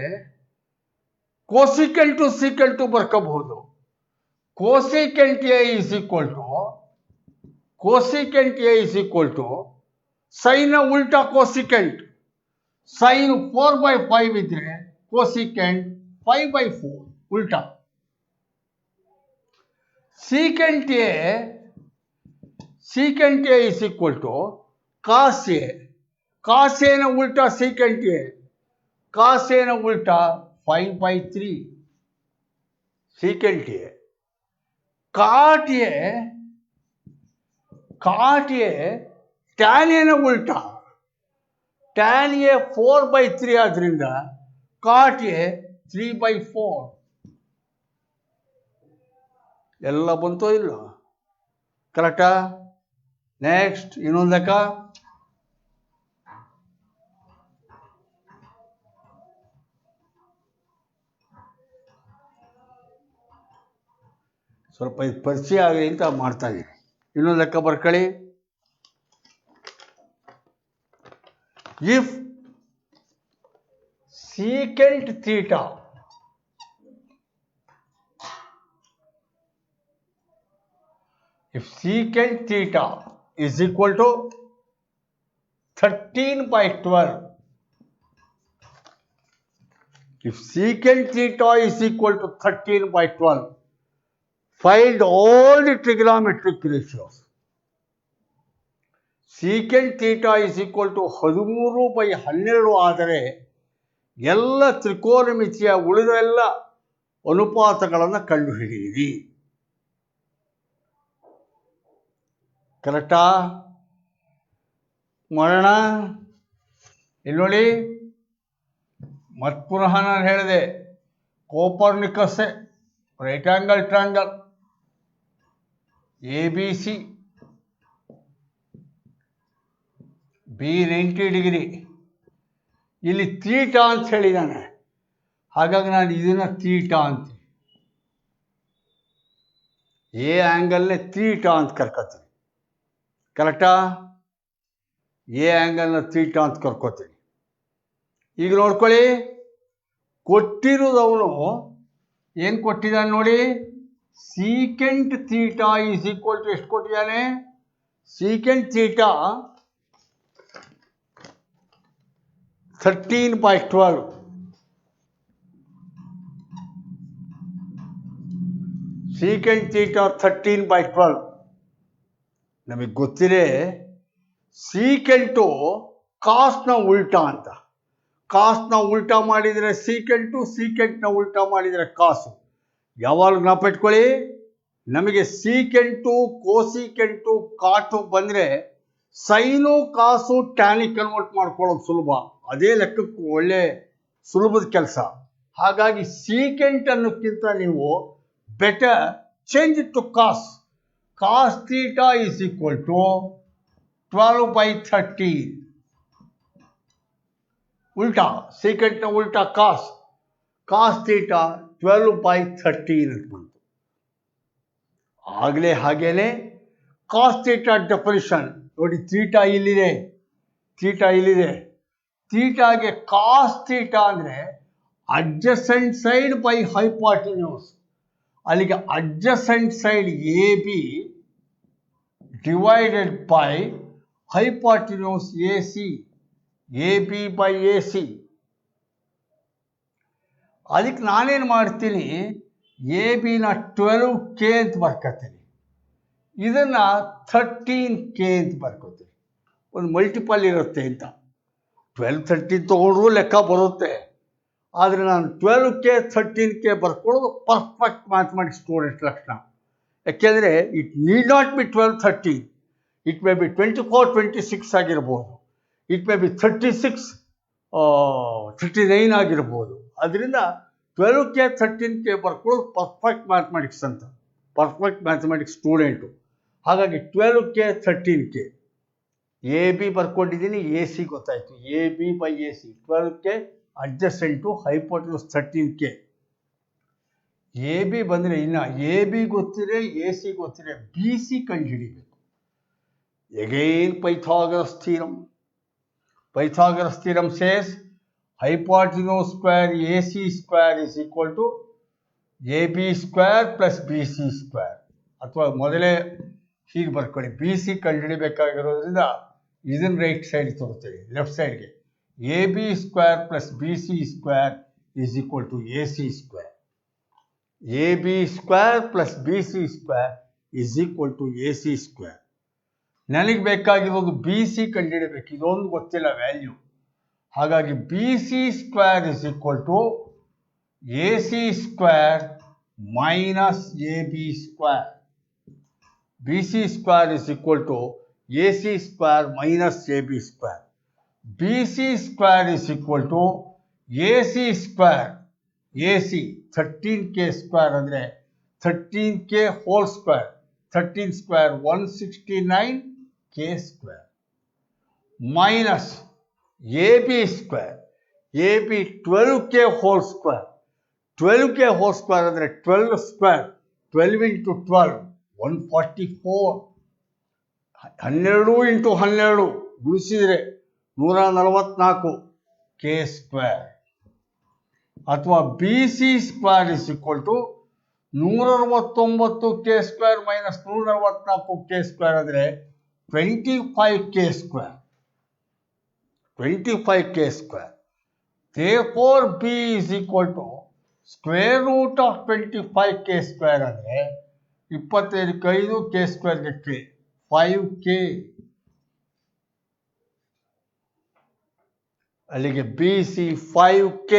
ಕೋಸಿಕೆಂಟು ಸೀಕೆಂಟು ಬರ್ಕೋಬಹುದು. Cosecant A is equal to sine ಉಲ್ಟಾ ಕೋಸಿಕೆಂಟ್. ಸೈನ್ 4/5 ಇದ್ರೆ ಕೋಸಿಕೆಂಟ್ 5/4 ಉಲ್ಟಾ. Secant A is equal to cos A. Cos ಎನ ಉಲ್ಟಾ ಸೀಕೆಂಟ್ ಎ. ಕಾಸ್ ಎನ ಉಲ್ಟಾ 5/3 secant A. Cot A tan ಎನ ಉಲ್ಟಾ. ಟ್ಯಾನ್ ಎ 4/3 ಆದ್ರಿಂದ ಕಾಟ್ ಎ 3/4. ಎಲ್ಲ ಬಂತೋ ಇಲ್ಲ? ಕರೆಕ್ಟಾ? ನೆಕ್ಸ್ಟ್ ಇನ್ನೊಂದು ಲೆಕ್ಕ. ಸ್ವಲ್ಪ ಇದು ಪರಿಚಯ ಆಗಲಿ ಅಂತ ಮಾಡ್ತಾ ಇದ್ದೀನಿ. ಇನ್ನೊಂದು ಲೆಕ್ಕ ಬರ್ಕೊಳ್ಳಿ. If secant theta is equal to 13/12. If secant theta is equal to 13/12, find all the trigonometric ratios. Secant theta is equal to 13/12 ಆದರೆ ಎಲ್ಲ ತ್ರಿಕೋನಮಿತಿಯ ಉಳಿದ ಎಲ್ಲ ಅನುಪಾತಗಳನ್ನು ಕಂಡುಹಿಡಿಯಿರಿ. ಕರೆಕ್ಟಾ? ಮಾಡೋಣ. ಇಲ್ಲಿ ನೋಡಿ, ಮತ್ತೆ ಪುನಃ ನಾನು ಹೇಳಿದೆ, Copernicus right angle triangle ABC, B 90 degree. ಇಲ್ಲಿ ಥೀಟಾ ಅಂತ ಹೇಳಿದ್ದಾನೆ, ಹಾಗಾಗಿ ನಾನು ಇದನ್ನ ಥೀಟಾ ಅಂತೀನಿ. ಎ ಆ್ಯಂಗಲ್ನೇ ಥೀಟಾ ಅಂತ ಕರ್ಕೋತೀನಿ. ಕರೆಕ್ಟಾ? ಎ ಆ್ಯಂಗಲ್ನ ಥೀಟಾ ಅಂತ ಕರ್ಕೋತೀನಿ. ಈಗ ನೋಡ್ಕೊಳ್ಳಿ, ಕೊಟ್ಟಿರೋದವನು ಏನು ಕೊಟ್ಟಿದ್ದಾನೆ ನೋಡಿ. Secant theta is equal to ಎಷ್ಟು ಕೊಟ್ಟಿದ್ದಾನೆ? Secant theta 13/12. Secant theta 13/12. ನಮಗೆ ಗೊತ್ತಿದೆ ಸೀಕೆಂಟು ಕಾಸ್ನ ಉಲ್ಟಾ ಅಂತ. ಕಾಸ್ನ ಉಲ್ಟಾ ಮಾಡಿದರೆ ಸೀಕೆಂಟು, ಸೀಕೆಂಟ್ನ ಉಲ್ಟಾ ಮಾಡಿದರೆ ಕಾಸು. ಯಾವಾಗ ಜ್ಞಾಪಿಟ್ಕೊಳ್ಳಿ, ನಮಗೆ ಸೀಕೆಂಟು, ಕೋಸಿಕೆಂಟು, ಕಾಟು ಬಂದರೆ ಸೈನು ಕಾಸು ಟ್ಯಾನಿಗೆ ಕನ್ವರ್ಟ್ ಮಾಡ್ಕೊಳ್ಳೋದು ಸುಲಭ. ಅದೇ ಲೆಕ್ಕಕ್ಕೂ ಒಳ್ಳೆ ಸುಲಭದ ಕೆಲಸ. ಹಾಗಾಗಿ ಸೀಕೆಂಟ್ ಅನ್ನೋಕ್ಕಿಂತ ನೀವು better change it to cos. Cos theta is equal to 12/13 ಉಲ್ಟಾ. ಸೀಕೆಂಟ್ನ ಉಲ್ಟಾ ಕಾಸ್. ಕಾಸ್ ಥೀಟಾ 12/13 ಅಂತ ಬಂತು. ಆಗಲೇ ಹಾಗೇನೆ ಕಾಸ್ ಥೀಟಾ ಡೆಫಿನಿಷನ್ ನೋಡಿ. ಥೀಟಾ ಇಲ್ಲಿದೆ. ಥೀಟಾಗೆ ಕಾಸ್ ಥೀಟಾ ಅಂದರೆ ಅಡ್ಜಸೆಂಟ್ ಸೈಡ್ ಬೈ ಹೈಪಾಟಿನ್ಯೂಸ್. ಅಲ್ಲಿಗೆ adjacent side AB divided by hypotenuse AC, AB/AC. ಅದಕ್ಕೆ ನಾನೇನು ಮಾಡ್ತೀನಿ, AB ನ 12K ಅಂತ ಬರ್ಕೋತೀನಿ, ಇದನ್ನು 13K ಅಂತ ಬರ್ಕೋತೀನಿ. ಒಂದು ಮಲ್ಟಿಪಲ್ ಇರುತ್ತೆ ಅಂತ. 12, 13 ತೊಗೊಂಡ್ರೂ ಲೆಕ್ಕ ಬರುತ್ತೆ. ಆದರೆ ನಾನು 12K 13K ಬರ್ಕೊಳ್ಳೋದು perfect mathematics student ಲಕ್ಷಣ. ಯಾಕೆಂದರೆ it need not be 12, 13. It may be 24, 26 ಆಗಿರ್ಬೋದು. ಇಟ್ ಮೇ ಬಿ 36, 39 ಆಗಿರ್ಬೋದು. ಅದರಿಂದ 12K 13K ಬರ್ಕೊಳ್ಳೋದು ಪರ್ಫೆಕ್ಟ್ ಮ್ಯಾಥಮೆಟಿಕ್ಸ್ ಅಂತ, ಪರ್ಫೆಕ್ಟ್ ಮ್ಯಾಥಮೆಟಿಕ್ಸ್ ಸ್ಟೂಡೆಂಟು. ಹಾಗಾಗಿ 12K 13K. AB ಬರ್ಕೊಂಡಿದ್ದೀನಿ, AC ಗೊತ್ತಾಯಿತು. AB/AC 12K ಅಡ್ಜಸೆಂಟು hypotenuse 13K. AB ಬಂದರೆ ಇನ್ನು AB ಗೊತ್ತಿದೆ, AC ಗೊತ್ತಿದೆ, BC ಕಂಡುಹಿಡಿಬೇಕು. Again Pythagoras theorem. Pythagoras theorem says hypotenuse square AC square is equal to AB square plus BC square. ಅಥವಾ ಮೊದಲೇ ಹೀಗೆ ಬರ್ಕೊಳ್ಳಿ, ಬಿ ಸಿ ಕಂಡುಹಿಡಿಬೇಕಾಗಿರೋದ್ರಿಂದ ಇದನ್ನ ರೈಟ್ ಸೈಡ್ ತಗೋತೀವಿ, ಲೆಫ್ಟ್ ಸೈಡ್ಗೆ. A B square plus B C square is equal to A C square. A B square plus B C square is equal to A C square. ನನಗೆ ಬೇಕಾಗಿರೋದು ಬಿ ಸಿ ಕಂಡುಹಿಡಬೇಕು, ಇದೊಂದು ಗೊತ್ತಿಲ್ಲ ವ್ಯಾಲ್ಯೂ. ಹಾಗಾಗಿ B C square is equal to A C square minus A B square. B C square is equal to A C square minus A B square. B C square is equal to A C square. A C 13k square ಅಂದರೆ 13k whole square. 13 square 169k square minus A B square. A B 12k whole square. 12k whole square ಅಂದರೆ 12 ಸ್ಕ್ವೇರ್. 12 ಇಂಟು 12 144. 12 ಇಂಟು 12 ಗುಣಿಸಿದರೆ 144k ಸ್ಕ್ವೇರ್. ಅಥವಾ B C square is equal to 169k square minus 144k square ಅಂದರೆ 25k square. 25k square. Therefore B is equal to square root of 25k square ಅಂದರೆ 25k ಸ್ಕ್ವೇರ್ಗೆ k 5k. ಅಲ್ಲಿಗೆ B C 5k.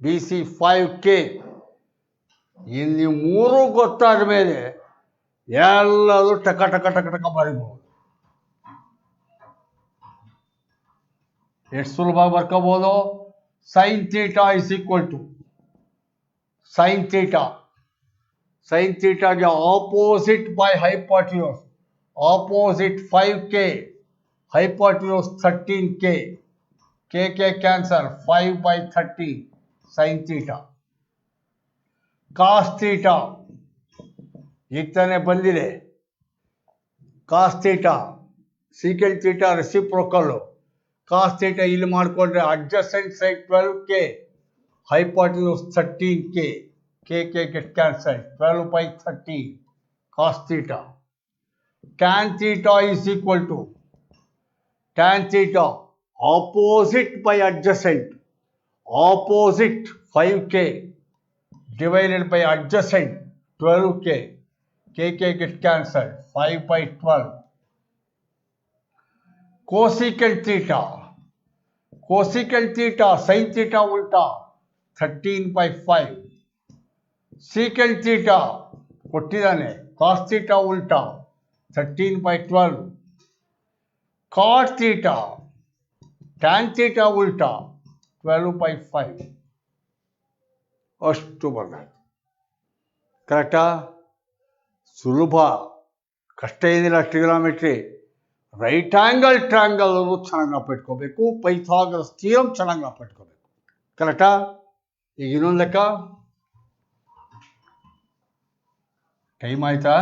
B C 5k. ಇಲ್ಲಿ ಮೂರು ಗೊತ್ತಾದ ಮೇಲೆ ಎಲ್ಲರೂ ಟಕ ಟಕ ಟಕ ಟಕ ಬರೀಬಹುದು. ಎಷ್ಟು ಸುಲಭವಾಗಿ ಬರ್ಕೋಬಹುದು. Sine theta is equal to sine theta. Sine ಥೀಟಾಗೆ opposite by hypotenuse. Opposite 5k, hypotenuse 13k. k cancel 5/13 sin theta. cos theta ಈಗ ತಾನೇ ಬಂದಿದೆ. cos theta secant theta reciprocal. cos theta ಇಲ್ಲಿ ಮಾಡಿಕೊಂಡ್ರೆ adjacent side 12k, hypotenuse 13k. k get cancelled 12/13 cos theta. tan theta is equal to tan theta opposite by adjacent. Opposite 5k divided by adjacent 12k. k get cancelled 5/12. cosecant theta. cosecant theta sin theta ಉಲ್ಟಾ 13/5. secant theta ಕೊಟ್ಟಿದ್ದಾನೆ, cos theta ಉಲ್ಟಾ 13/12. cot theta tan theta ಉಲ್ಟಾ 12/5. ಅಷ್ಟು ಬರ್ತದೆ. ಕರೆಕ್ಟಾ? ಸುಲಭ, ಕಷ್ಟ ಏನಿಲ್ಲ. ಟ್ರಿಗೊನೋಮೆಟ್ರಿ ರೈಟ್ ಆಂಗಲ್ ಟ್ರ್ಯಾಂಗಲ್ ಚೆನ್ನಾಗಿ ನಾಪಿಟ್ಕೋಬೇಕು. ಪೈಥಾಗರಸ್ ಥಿಯರಮ್ ಚೆನ್ನಾಗಿ ನಾಪಿಟ್ಕೋಬೇಕು. ಕರೆಕ್ಟಾ? ಈಗ ಇನ್ನೊಂದು ಲೆಕ್ಕ. ಟೈಮ್ ಆಯ್ತಾ?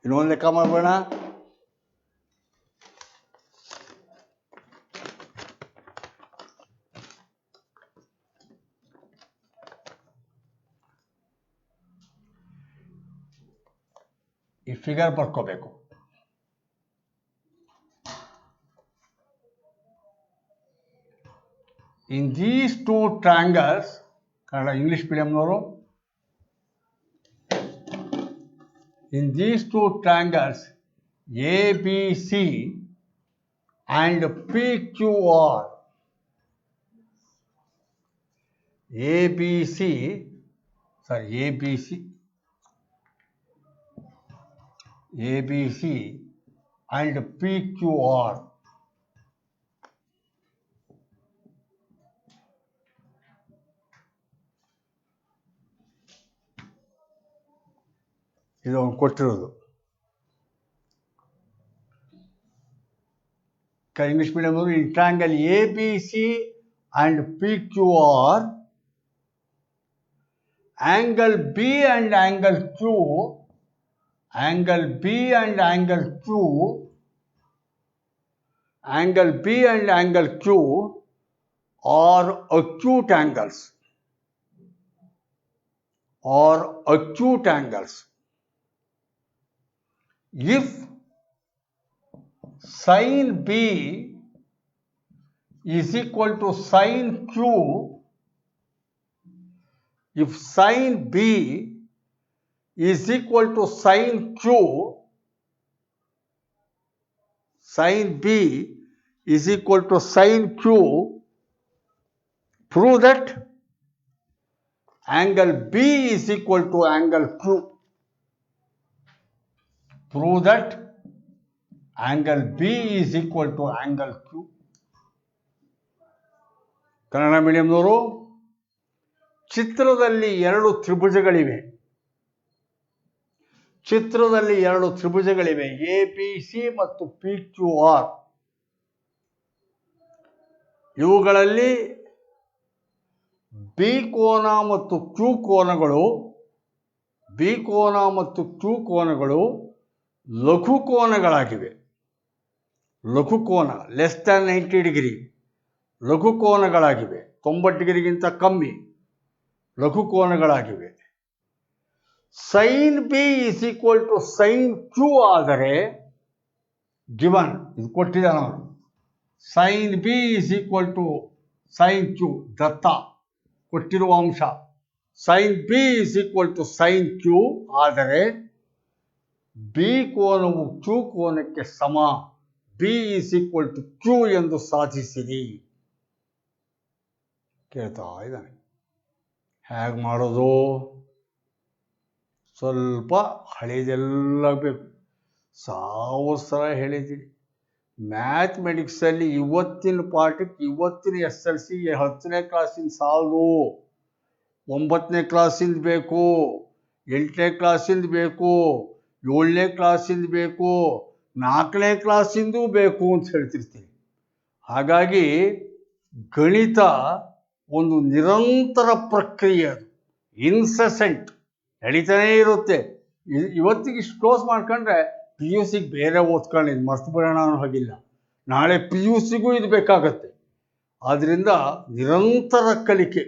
ಇನ್ನೊಂದು ಲೆಕ್ಕ ಮಾಡೋಣ. ಈ ಫಿಗರ್ ಬರ್ಕೋಬೇಕು. In these two triangles, Kannada English ಮೀಡಿಯಂನವರು, in these two triangles A B C and PQR, ABC and PQR. ಇದು ಕೊಟ್ಟಿರೋದು. English medium in triangle A B C and PQR angle B and angle Q, angle B and angle Q, angle B and angle Q are acute angles, are acute angles. If sin B is equal to sin Q, if sin B is equal to sin Q, sin B is equal to sin Q, prove that angle B is equal to angle Q. Prove that angle B is equal to angle Q. Kannada ಮೀಡಿಯಂನವರು, ಚಿತ್ರದಲ್ಲಿ ಎರಡು ತ್ರಿಭುಜಗಳಿವೆ. ಚಿತ್ರದಲ್ಲಿ ಎರಡು ತ್ರಿಭುಜಗಳಿವೆ, ABC ಮತ್ತು PQR. ಇವುಗಳಲ್ಲಿ ಬಿ ಕೋನ ಮತ್ತು ಕ್ಯೂ ಕೋನಗಳು, ಬಿ ಕೋನ ಮತ್ತು ಕ್ಯೂ ಕೋನಗಳು ಲಘು ಕೋನಗಳಾಗಿವೆ. ಲಘು ಕೋನ ಲೆಸ್ ದ್ಯಾನ್ 90 ಡಿಗ್ರಿ ಲಘು ಕೋನಗಳಾಗಿವೆ. 90 ಡಿಗ್ರಿಗಿಂತ ಕಮ್ಮಿ ಲಘು ಕೋನಗಳಾಗಿವೆ. Sine B is equal to sine Q ಆದರೆ, ಗಿವನ್ ಇದು ಕೊಟ್ಟಿದ್ದಾನೆ ಅವನು, sine B is equal to sine Q, ದತ್ತ ಕೊಟ್ಟಿರುವ ಅಂಶ. Sine B is equal to sine Q ಆದರೆ ಬಿ ಕೋನವು ಕ್ಯೂ ಕೋನಕ್ಕೆ ಸಮ, B is equal to Q ಎಂದು ಸಾಧಿಸಿರಿ. ಕೇಳ್ತಾ ಇದ್ದಾನೆ. ಹೇಗೆ ಮಾಡೋದು? ಸ್ವಲ್ಪ ಹಳೆಯದೆಲ್ಲ ಬೇಕು. 1000 ಸಲ ಹೇಳಿದ್ದೀನಿ. ಮ್ಯಾಥಮೆಟಿಕ್ಸಲ್ಲಿ ಇವತ್ತಿನ ಪಾಠಕ್ಕೆ, ಇವತ್ತಿನ SLC 10ನೇ ಕ್ಲಾಸಿನ ಸಾಲದು, 9ನೇ ಕ್ಲಾಸಿಂದ ಬೇಕು, 8ನೇ ಕ್ಲಾಸಿಂದ ಬೇಕು, 7ನೇ ಕ್ಲಾಸಿಂದ ಬೇಕು, 4ನೇ ಕ್ಲಾಸಿಂದೂ ಬೇಕು ಅಂತ ಹೇಳ್ತಿರ್ತೀನಿ. ಹಾಗಾಗಿ ಗಣಿತ ಒಂದು ನಿರಂತರ ಪ್ರಕ್ರಿಯೆ, ಅದು ಇನ್ಸೆಸೆಂಟ್ ನಡೀತಾನೇ ಇರುತ್ತೆ. ಇವತ್ತಿಗೆ ಇಷ್ಟು ಕ್ಲೋಸ್ ಮಾಡ್ಕೊಂಡ್ರೆ PUC ಬೇರೆ ಓದ್ಕೊಂಡಿದ್ದು ಮರ್ತು ಬಿಡೋಣ ಅನ್ನೋ ಹಾಗಿಲ್ಲ. ನಾಳೆ PUCಗೂ ಇದು ಬೇಕಾಗತ್ತೆ. ಆದ್ದರಿಂದ ನಿರಂತರ ಕಲಿಕೆ.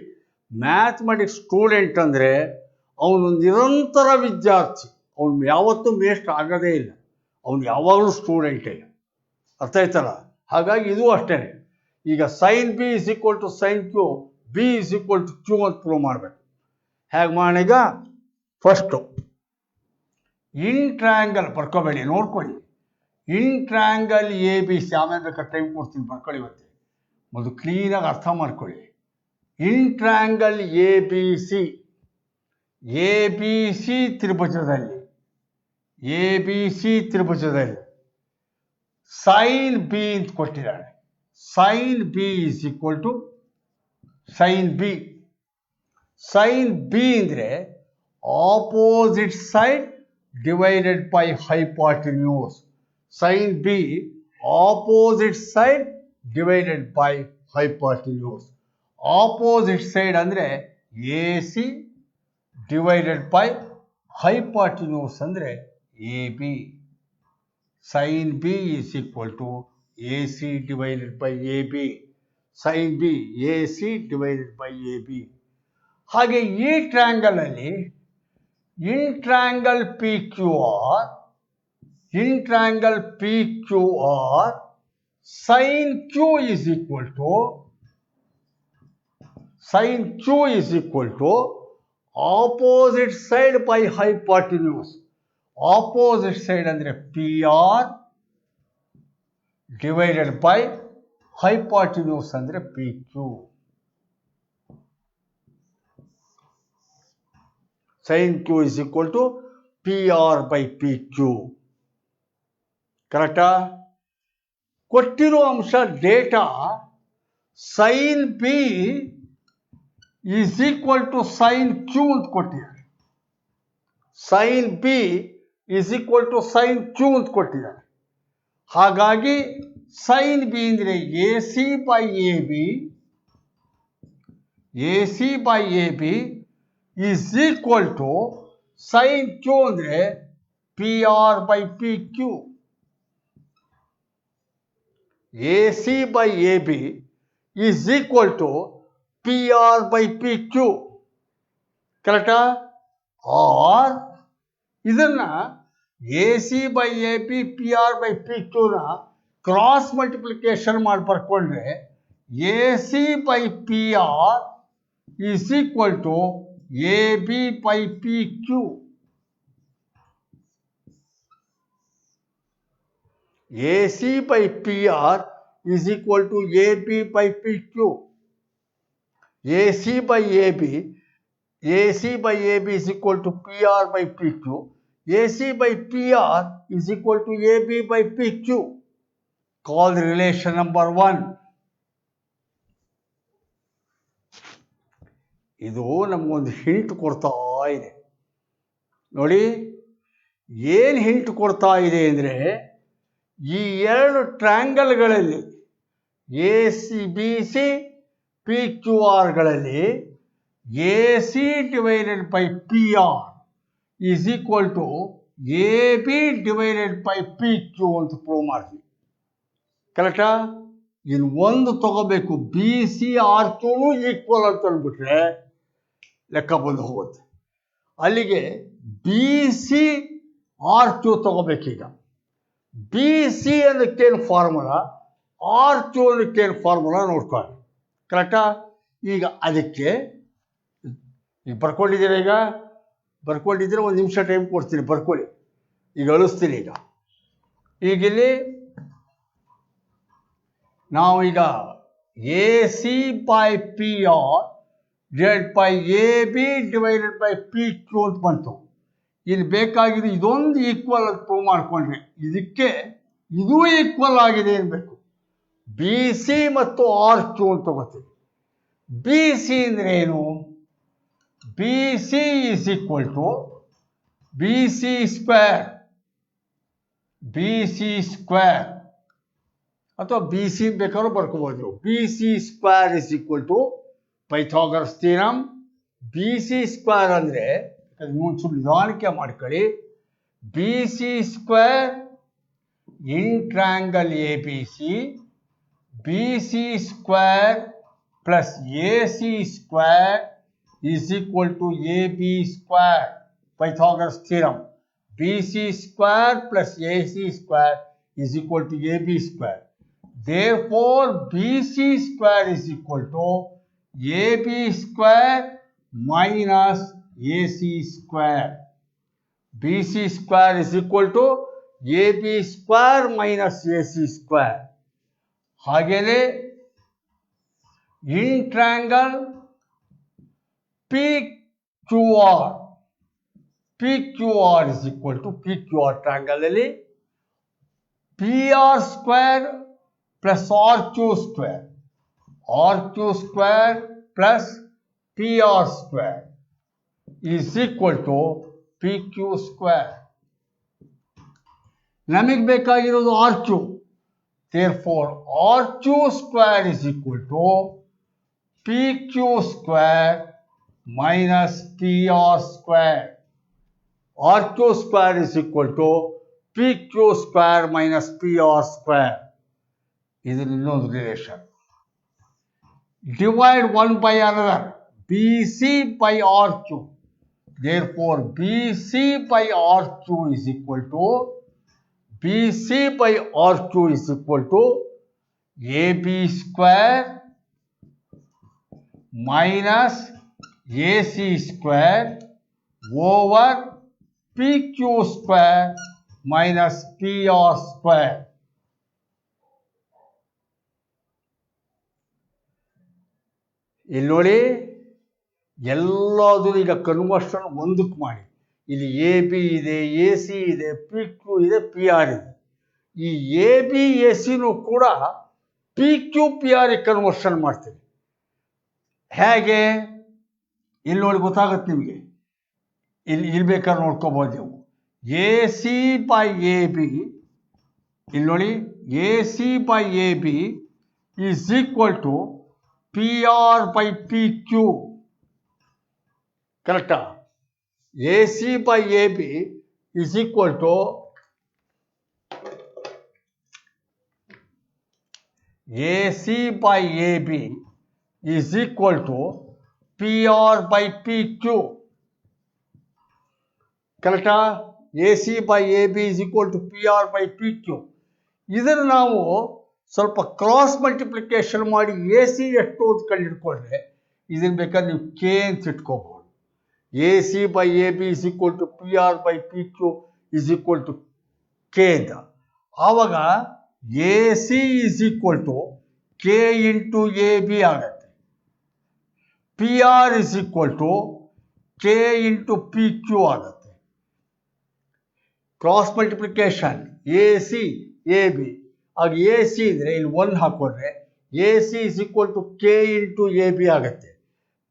ಮ್ಯಾಥಮೆಟಿಕ್ಸ್ ಸ್ಟೂಡೆಂಟ್ ಅಂದರೆ ಅವನು ನಿರಂತರ ವಿದ್ಯಾರ್ಥಿ, ಅವನು ಯಾವತ್ತೂ ವೇಸ್ಟ್ ಆಗೋದೇ ಇಲ್ಲ, ಅವನು ಯಾವಾಗಲೂ ಸ್ಟೂಡೆಂಟೇ. ಅರ್ಥ ಆಯ್ತಲ್ಲ? ಹಾಗಾಗಿ ಇದು ಅಷ್ಟೇ. ಈಗ sine B is equal to sine Q, B is equal to Q ಅಂತ ಪ್ರೂವ್ ಮಾಡಬೇಕು. ಹೇಗೆ ಮಾಡೋಣ? ಫಸ್ಟು ಇನ್ ಟ್ರಯಾಂಗಲ್ ಬರ್ಕೋಬೇಡಿ, ನೋಡ್ಕೊಳ್ಳಿ. ಇನ್ ಟ್ರಯಾಂಗಲ್ ABC, ಆಮೇಲೆ ಬೇಕಾದ್ರೆ ಟೈಮ್ ಕೊಡ್ತೀನಿ, ಬರ್ಕೊಳ್ಳಿ. ಇವತ್ತು ಮೊದಲು ಕ್ಲೀನಾಗಿ ಅರ್ಥ ಮಾಡ್ಕೊಳ್ಳಿ. ಇನ್ ಟ್ರಯಾಂಗಲ್ ABC, ABC ತ್ರಿಭುಜದಲ್ಲಿ, ABC ತ್ರಿಭುಜದಲ್ಲಿ ಸೈನ್ ಬಿ ಅಂತ ಕೊಟ್ಟಿದ್ದಾನೆ. Sine B is equal to sine B. Sine B ಅಂದರೆ opposite side divided by hypotenuse. Sin B opposite side divided by hypotenuse. Opposite side ಅಂದರೆ AC divided by hypotenuse ಅಂದರೆ AB. Sin B is equal to AC divided by AB. Sin B AC divided by AB. ಹಾಗೆ ಈ ಟ್ರಯಾಂಗಲ್ ಅಲ್ಲಿ in triangle PQR, in triangle PQR, sin Q is equal to, sin Q is equal to opposite side by hypotenuse. Opposite side ಅಂದರೆ PR divided by hypotenuse ಅಂದರೆ PQ. sin Q is equal to PR by PQ. ಕರೆಕ್ಟಾ? ಕೊಟ್ಟಿರೋ ಅಂಶ data sine B is equal to sine Q ಅಂತ ಕೊಟ್ಟಿದ್ದಾರೆ. Sine B is equal to sine Q ಅಂತ ಕೊಟ್ಟಿದ್ದಾರೆ. ಹಾಗಾಗಿ ಸೈನ್ ಬಿ ಅಂದರೆ AC by AB, AC by AB is equal to sine Q ಅಂದರೆ P R by P Q. A C by A B is equal to P R by P Q. ಕರೆಕ್ಟಾ? ಆರ್ ಇದನ್ನ A C by A B P R by P ಕ್ಯೂನ cross multiplication ಮಾಡಿ ಬರ್ಕೊಂಡ್ರೆ A C by P R is equal to A B by P Q. A C by P R is equal to A B by P Q. A C by A B is equal to PR by PQ. AC by PR is equal to AB by PQ. Call the relation number 1. ಇದು ನಮಗೊಂದು ಹಿಂಟ್ ಕೊಡ್ತಾ ಇದೆ ನೋಡಿ. ಏನು ಹಿಂಟ್ ಕೊಡ್ತಾ ಇದೆ ಅಂದರೆ, ಈ ಎರಡು ಟ್ರ್ಯಾಂಗಲ್ಗಳಲ್ಲಿ A C B C P Q ಆರ್ಗಳಲ್ಲಿ A C divided by P R is equal to A B divided by P Q ಅಂತ ಪ್ರೂವ್ ಮಾಡ್ತೀವಿ. ಕರೆಕ್ಟಾ? ಇನ್ನು ಒಂದು ತಗೋಬೇಕು, ಬಿ ಸಿ ಆರ್ ಕ್ಯೂನು ಈಕ್ವಲ್ ಅಂತ ಅಂದ್ಬಿಟ್ರೆ ಲೆಕ್ಕ ಬಂದು ಹೋಗುತ್ತೆ. ಅಲ್ಲಿಗೆ ಬಿ ಸಿ ಆರ್ ಕ್ಯೂ ತಗೋಬೇಕೀಗ. ಬಿ ಸಿ ಅನ್ನಕ್ಕೇನು ಫಾರ್ಮುಲಾ, ಆರ್ ಕ್ಯೂ ಅನ್ನಕ್ಕೇನು ಫಾರ್ಮುಲಾ ನೋಡ್ಕೊಳ್ಳಿ. ಕರೆಕ್ಟಾ? ಈಗ ಅದಕ್ಕೆ ಬರ್ಕೊಂಡಿದ್ದೀರ, ಈಗ ಬರ್ಕೊಂಡಿದ್ರೆ ಒಂದು ನಿಮಿಷ ಟೈಮ್ ಕೊಡ್ತೀನಿ, ಬರ್ಕೊಳ್ಳಿ. ಈಗ ಅಳಿಸ್ತೀನಿ. ಈಗಿಲ್ಲಿ ನಾವು ಈಗ A C by P R divide by A B divided by P Q ಅಂತ ಬಂತು. ಇಲ್ಲಿ ಬೇಕಾಗಿದೆ ಇದೊಂದು ಈಕ್ವಲ್ ಅಂತ ಪ್ರೂವ್ ಮಾಡಿಕೊಂಡ್ರೆ ಇದಕ್ಕೆ ಇದು ಈಕ್ವಲ್ ಆಗಿದೆ ಅನ್ಬೇಕು. ಬಿ ಸಿ ಮತ್ತು ಆರ್ ಕ್ಯೂ ಅಂತ ತಗೋತೀವಿ. ಬಿ ಸಿ ಅಂದರೆ ಏನು? B C is equal to B C square, B C square ಅಥವಾ ಬಿ ಸಿ ಬೇಕಾದ್ರೂ ಬರ್ಕೋಬೋದು. B C square is equal to Pythagoras theorem. B C square ಅಂದರೆ ಒಂಚೂರು ನಿಧಾನಕ್ಕೆ ಮಾಡ್ಕೊಳ್ಳಿ. B C square in triangle A B C, B C square plus A C square is equal to AB square. Pythagoras theorem. BC square plus AC square is equal to AB square. Therefore, BC square is equal to AB square minus AC square. BC square is equal to AB square minus AC square. ಹಾಗೇನೆ in triangle PQR, PQR is equal to PQR triangle ಅಲ್ಲಿ PR square plus RQ square, RQ square plus PR square is equal to PQ square. ನಮಗೆ ಬೇಕಾಗಿರೋದು RQ. Therefore, RQ square is equal to PQ square minus PR square. RQ square is equal to PQ square minus PR square. This is another relation. Divide one by another. BC by RQ. Therefore, BC by RQ is equal to BC by RQ is equal to AB square minus AC square over PQ square minus PR square. ಇಲ್ಲಿ ನೋಡಿ, ಎಲ್ಲದೂ ಈಗ ಕನ್ವರ್ಷನ್ ಒಂದಕ್ಕೆ ಮಾಡಿ. ಇಲ್ಲಿ ಎ ಬಿ ಇದೆ, ಎ ಸಿ ಇದೆ, ಪಿ ಕ್ಯೂ ಇದೆ, ಪಿ ಆರ್ ಇದೆ. ಈ ಎ ಬಿ ಎ ಸಿನೂ ಕೂಡ P Q P R conversion ಮಾಡ್ತೀವಿ. ಹೇಗೆ? ಇಲ್ಲಿ ನೋಡಿ ಗೊತ್ತಾಗುತ್ತೆ ನಿಮಗೆ. ಇಲ್ಲಿ ಬೇಕಾದ್ರೆ ನೋಡ್ಕೋಬೋದು ನೀವು. A C by A B, ಇಲ್ಲಿ ನೋಡಿ, A C by A B is equal to P R by P Q. ಕರೆಕ್ಟಾ? A C by A B is equal to A C by A B is equal to P R by P Q. ಕರೆಕ್ಟಾ? A C by A B is equal to P R by P Q. ಇದನ್ನು ನಾವು ಸ್ವಲ್ಪ ಕ್ರಾಸ್ ಮಲ್ಟಿಪ್ಲಿಕೇಶನ್ ಮಾಡಿ ಎ ಸಿ ಎಷ್ಟು ಅಂತ ಕಂಡುಹಿಡ್ಕೊಂಡ್ರೆ ಇದನ್ನು ಬೇಕಾದ್ರೆ ನೀವು ಕೆ ಅಂತ ಇಟ್ಕೋಬಹುದು. A C by A B is equal to P R by P Q is equal to K ಅಂತ. ಆವಾಗ A C is equal to K into A B ಆಗುತ್ತೆ. P R is equal to K into P Q ಆಗುತ್ತೆ. Cross multiplication A C A B. ಆಗ ಎ ಸಿ ಇದ್ರೆ ಇಲ್ಲಿ 1 ಹಾಕೊಂಡ್ರೆ A C is equal to K into A B ಆಗುತ್ತೆ.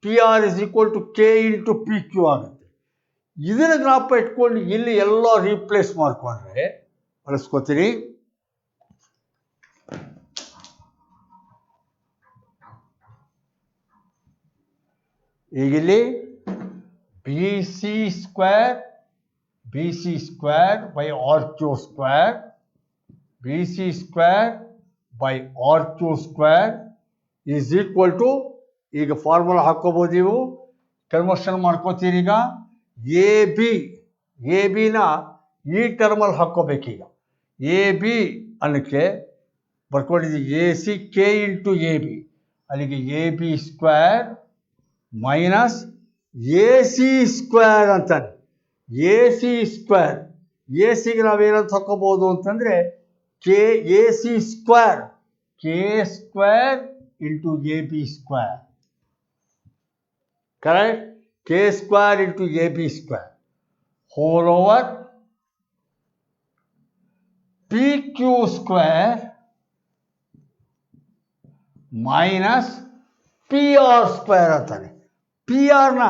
P R is equal to K into P Q ಆಗುತ್ತೆ. ಇದನ್ನ ಜ್ಞಾಪ ಇಟ್ಕೊಂಡು ಇಲ್ಲಿ ಎಲ್ಲ ರೀಪ್ಲೇಸ್ ಮಾಡ್ಕೊಂಡ್ರೆ ಬಳಸ್ಕೋತೀನಿ. ಈಗಿಲ್ಲಿ B C square by R Q square BC square by RQ square is equal to, ಈಗ ಫಾರ್ಮುಲಾ ಹಾಕೋಬಹುದು, ನೀವು ಕನ್ವರ್ಷನ್ ಮಾಡ್ಕೋತೀರಿ. ಈಗ ಎ ಬಿನ ಈ ಟರ್ಮಲ್ಲಿ ಹಾಕೋಬೇಕೀಗ. ಎ ಬಿ ಅನ್ನಕ್ಕೆ ಬರ್ಕೊಂಡಿದ್ದೀವಿ A C K into A B, ಅಲ್ಲಿಗೆ A B square minus A C square ಅಂತಾನೆ. ಎ ಸಿ ಸ್ಕ್ವೇರ್, ಎ ಸಿಗೆ ನಾವೇನಂತ ಹಾಕೋಬಹುದು ಅಂತಂದರೆ K A C square, K square into A B square. Correct? K square into A B square whole over P Q square minus P R square ಅಂತಾನೆ. ಪಿ ಆರ್ನ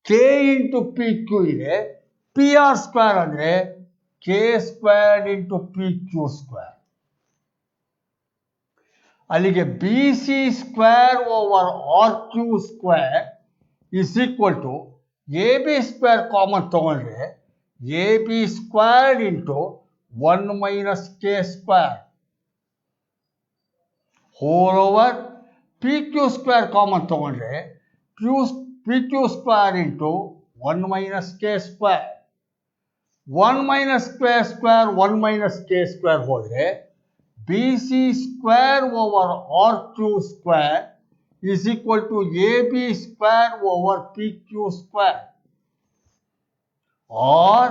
ಕೆ ಇಂಟು ಪಿ ಕ್ಯೂ ಇದೆ, ಪಿ ಆರ್ ಸ್ಕ್ವೇರ್ ಅಂದರೆ K square into P Q square. ಅಲ್ಲಿಗೆ B C square over R Q square is equal to A B square common ತಗೊಂಡ್ರೆ A B square into 1 minus K square whole over P Q square common ತಗೊಂಡ್ರೆ P Q square into 1 minus K square. 1 minus K square 1 minus K square ಹೋದರೆ B C square over R Q square is equal to AB square over PQ square, or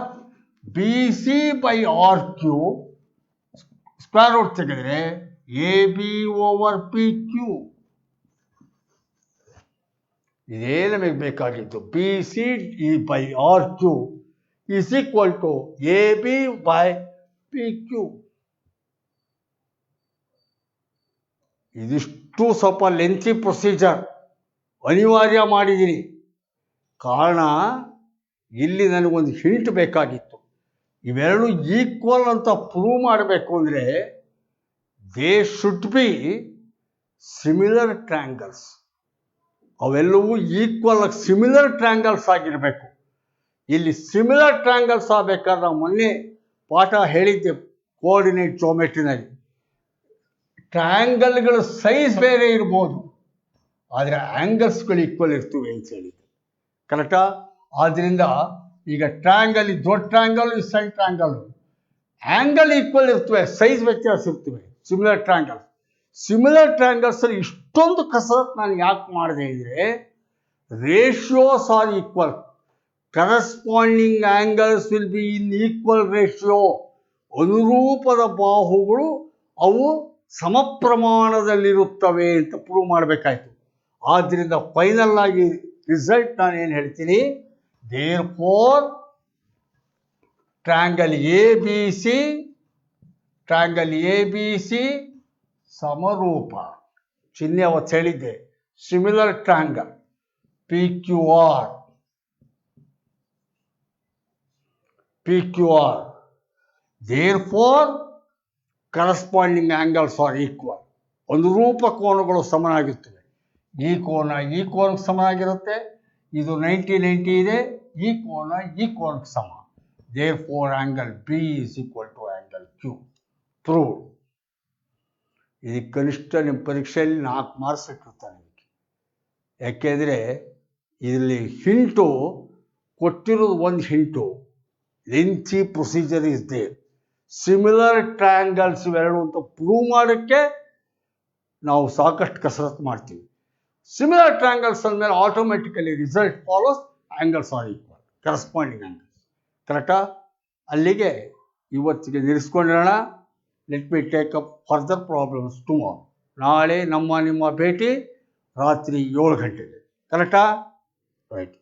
BC by RQ square root ತೆಗೆದರೆ AB over PQ. ಇದೇ ನಮಗೆ ಬೇಕಾಗಿತ್ತು. BC by RQ is equal to AB by PQ. ಇದಿಷ್ಟು ಸ್ವಲ್ಪ ಲೆಂತಿ ಪ್ರೊಸೀಜರ್ ಅನಿವಾರ್ಯ ಮಾಡಿದ್ದೀನಿ. ಕಾರಣ ಇಲ್ಲಿ ನನಗೊಂದು ಹಿಂಟ್ ಬೇಕಾಗಿತ್ತು. ಇವೆರಡು ಈಕ್ವಲ್ ಅಂತ ಪ್ರೂವ್ ಮಾಡಬೇಕು ಅಂದರೆ they should be similar triangles. ಅವೆಲ್ಲವೂ ಈಕ್ವಲ್ ಸಿಮಿಲರ್ ಟ್ರ್ಯಾಂಗಲ್ಸ್ ಆಗಿರಬೇಕು. ಇಲ್ಲಿ ಸಿಮಿಲರ್ ಟ್ರ್ಯಾಂಗಲ್ಸ್ ಆಗಬೇಕಾದ್ರೆ ನಾವು ಮೊನ್ನೆ ಪಾಠ ಹೇಳಿದ್ದೆ ಕೋಆರ್ಡಿನೇಟ್ ಜೋಮೆಟ್ರಿನಲ್ಲಿ. ಟ್ರಯಾಂಗಲ್ಗಳ ಸೈಜ್ ಬೇರೆ ಇರ್ಬೋದು, ಆದರೆ ಆ್ಯಂಗಲ್ಸ್ಗಳು ಈಕ್ವಲ್ ಇರ್ತವೆ ಅಂತ ಹೇಳಿದ್ದೆ. ಕರೆಕ್ಟಾ? ಆದ್ದರಿಂದ ಈಗ ಟ್ರಯಾಂಗಲ್, ದೊಡ್ಡ ಟ್ರಯಾಂಗಲ್, ಸಣ್ಣ ಟ್ರಯಾಂಗಲ್, ಆ್ಯಂಗಲ್ ಈಕ್ವಲ್ ಇರ್ತವೆ, ಸೈಜ್ ವ್ಯತ್ಯಾಸ ಇರ್ತವೆ. ಸಿಮಿಲರ್ ಟ್ರಯಾಂಗಲ್ಸಲ್ಲಿ ಇಷ್ಟೊಂದು ಕಸರತ್ತು ನಾನು ಯಾಕೆ ಮಾಡಿದೆ ಅಂದರೆ ratios are equal, corresponding angles will be in equal ratio. ಅನುರೂಪದ ಬಾಹುಗಳು ಅವು ಸಮ ಪ್ರಮಾಣದಲ್ಲಿರುತ್ತವೆ ಅಂತ ಪ್ರೂವ್ ಮಾಡಬೇಕಾಯ್ತು. ಆದ್ದರಿಂದ ಫೈನಲ್ ಆಗಿ ರಿಸಲ್ಟ್ ನಾನೇನು ಹೇಳ್ತೀನಿ, therefore triangle A B C ಸಮರೂಪ. ಚಿಹ್ನೆ ಅವತ್ತು ಹೇಳಿದ್ದೆ, similar triangle P Q R. Therefore corresponding angles are equal. ಅನುರೂಪ ಕೋನಗಳು ಸಮನಾಗಿರ್ತವೆ. ಈ ಕೋನಕ್ಕೆ ಸಮನಾಗಿರುತ್ತೆ, ಇದು 90 ಇದೆ, ಈ ಕೋನಕ್ಕೆ ಸಮ. therefore angle B is equal to angle Q. Prove. ಇದಕ್ಕೆ ಕನಿಷ್ಠ ನಿಮ್ಮ ಪರೀಕ್ಷೆಯಲ್ಲಿ 4 ಮಾರ್ಕ್ಸ್ ಇಟ್ಟಿರ್ತಾನೆ. ಯಾಕೆಂದರೆ ಇದರಲ್ಲಿ ಹಿಂಟು ಕೊಟ್ಟಿರೋದು, ಒಂದು hint lengthy procedure is there. Similar triangles ಇವೆರಡು ಅಂತ ಪ್ರೂವ್ ಮಾಡೋಕ್ಕೆ ನಾವು ಸಾಕಷ್ಟು ಕಸರತ್ತು ಮಾಡ್ತೀವಿ. ಸಿಮಿಲರ್ ಟ್ರಯಾಂಗಲ್ಸ್ ಅಂದಮೇಲೆ automatically result follows, angles are equal, corresponding angles. ಕರೆಕ್ಟಾ? ಅಲ್ಲಿಗೆ ಇವತ್ತಿಗೆ ನಿಲ್ಲಿಸ್ಕೊಂಡಿರೋಣ. Let me take up further problems tomorrow. ನಾಳೆ ನಿಮ್ಮ ಭೇಟಿ ರಾತ್ರಿ 7 ಗಂಟೆಗೆ. ಕರೆಕ್ಟಾ? ರೈಟ್.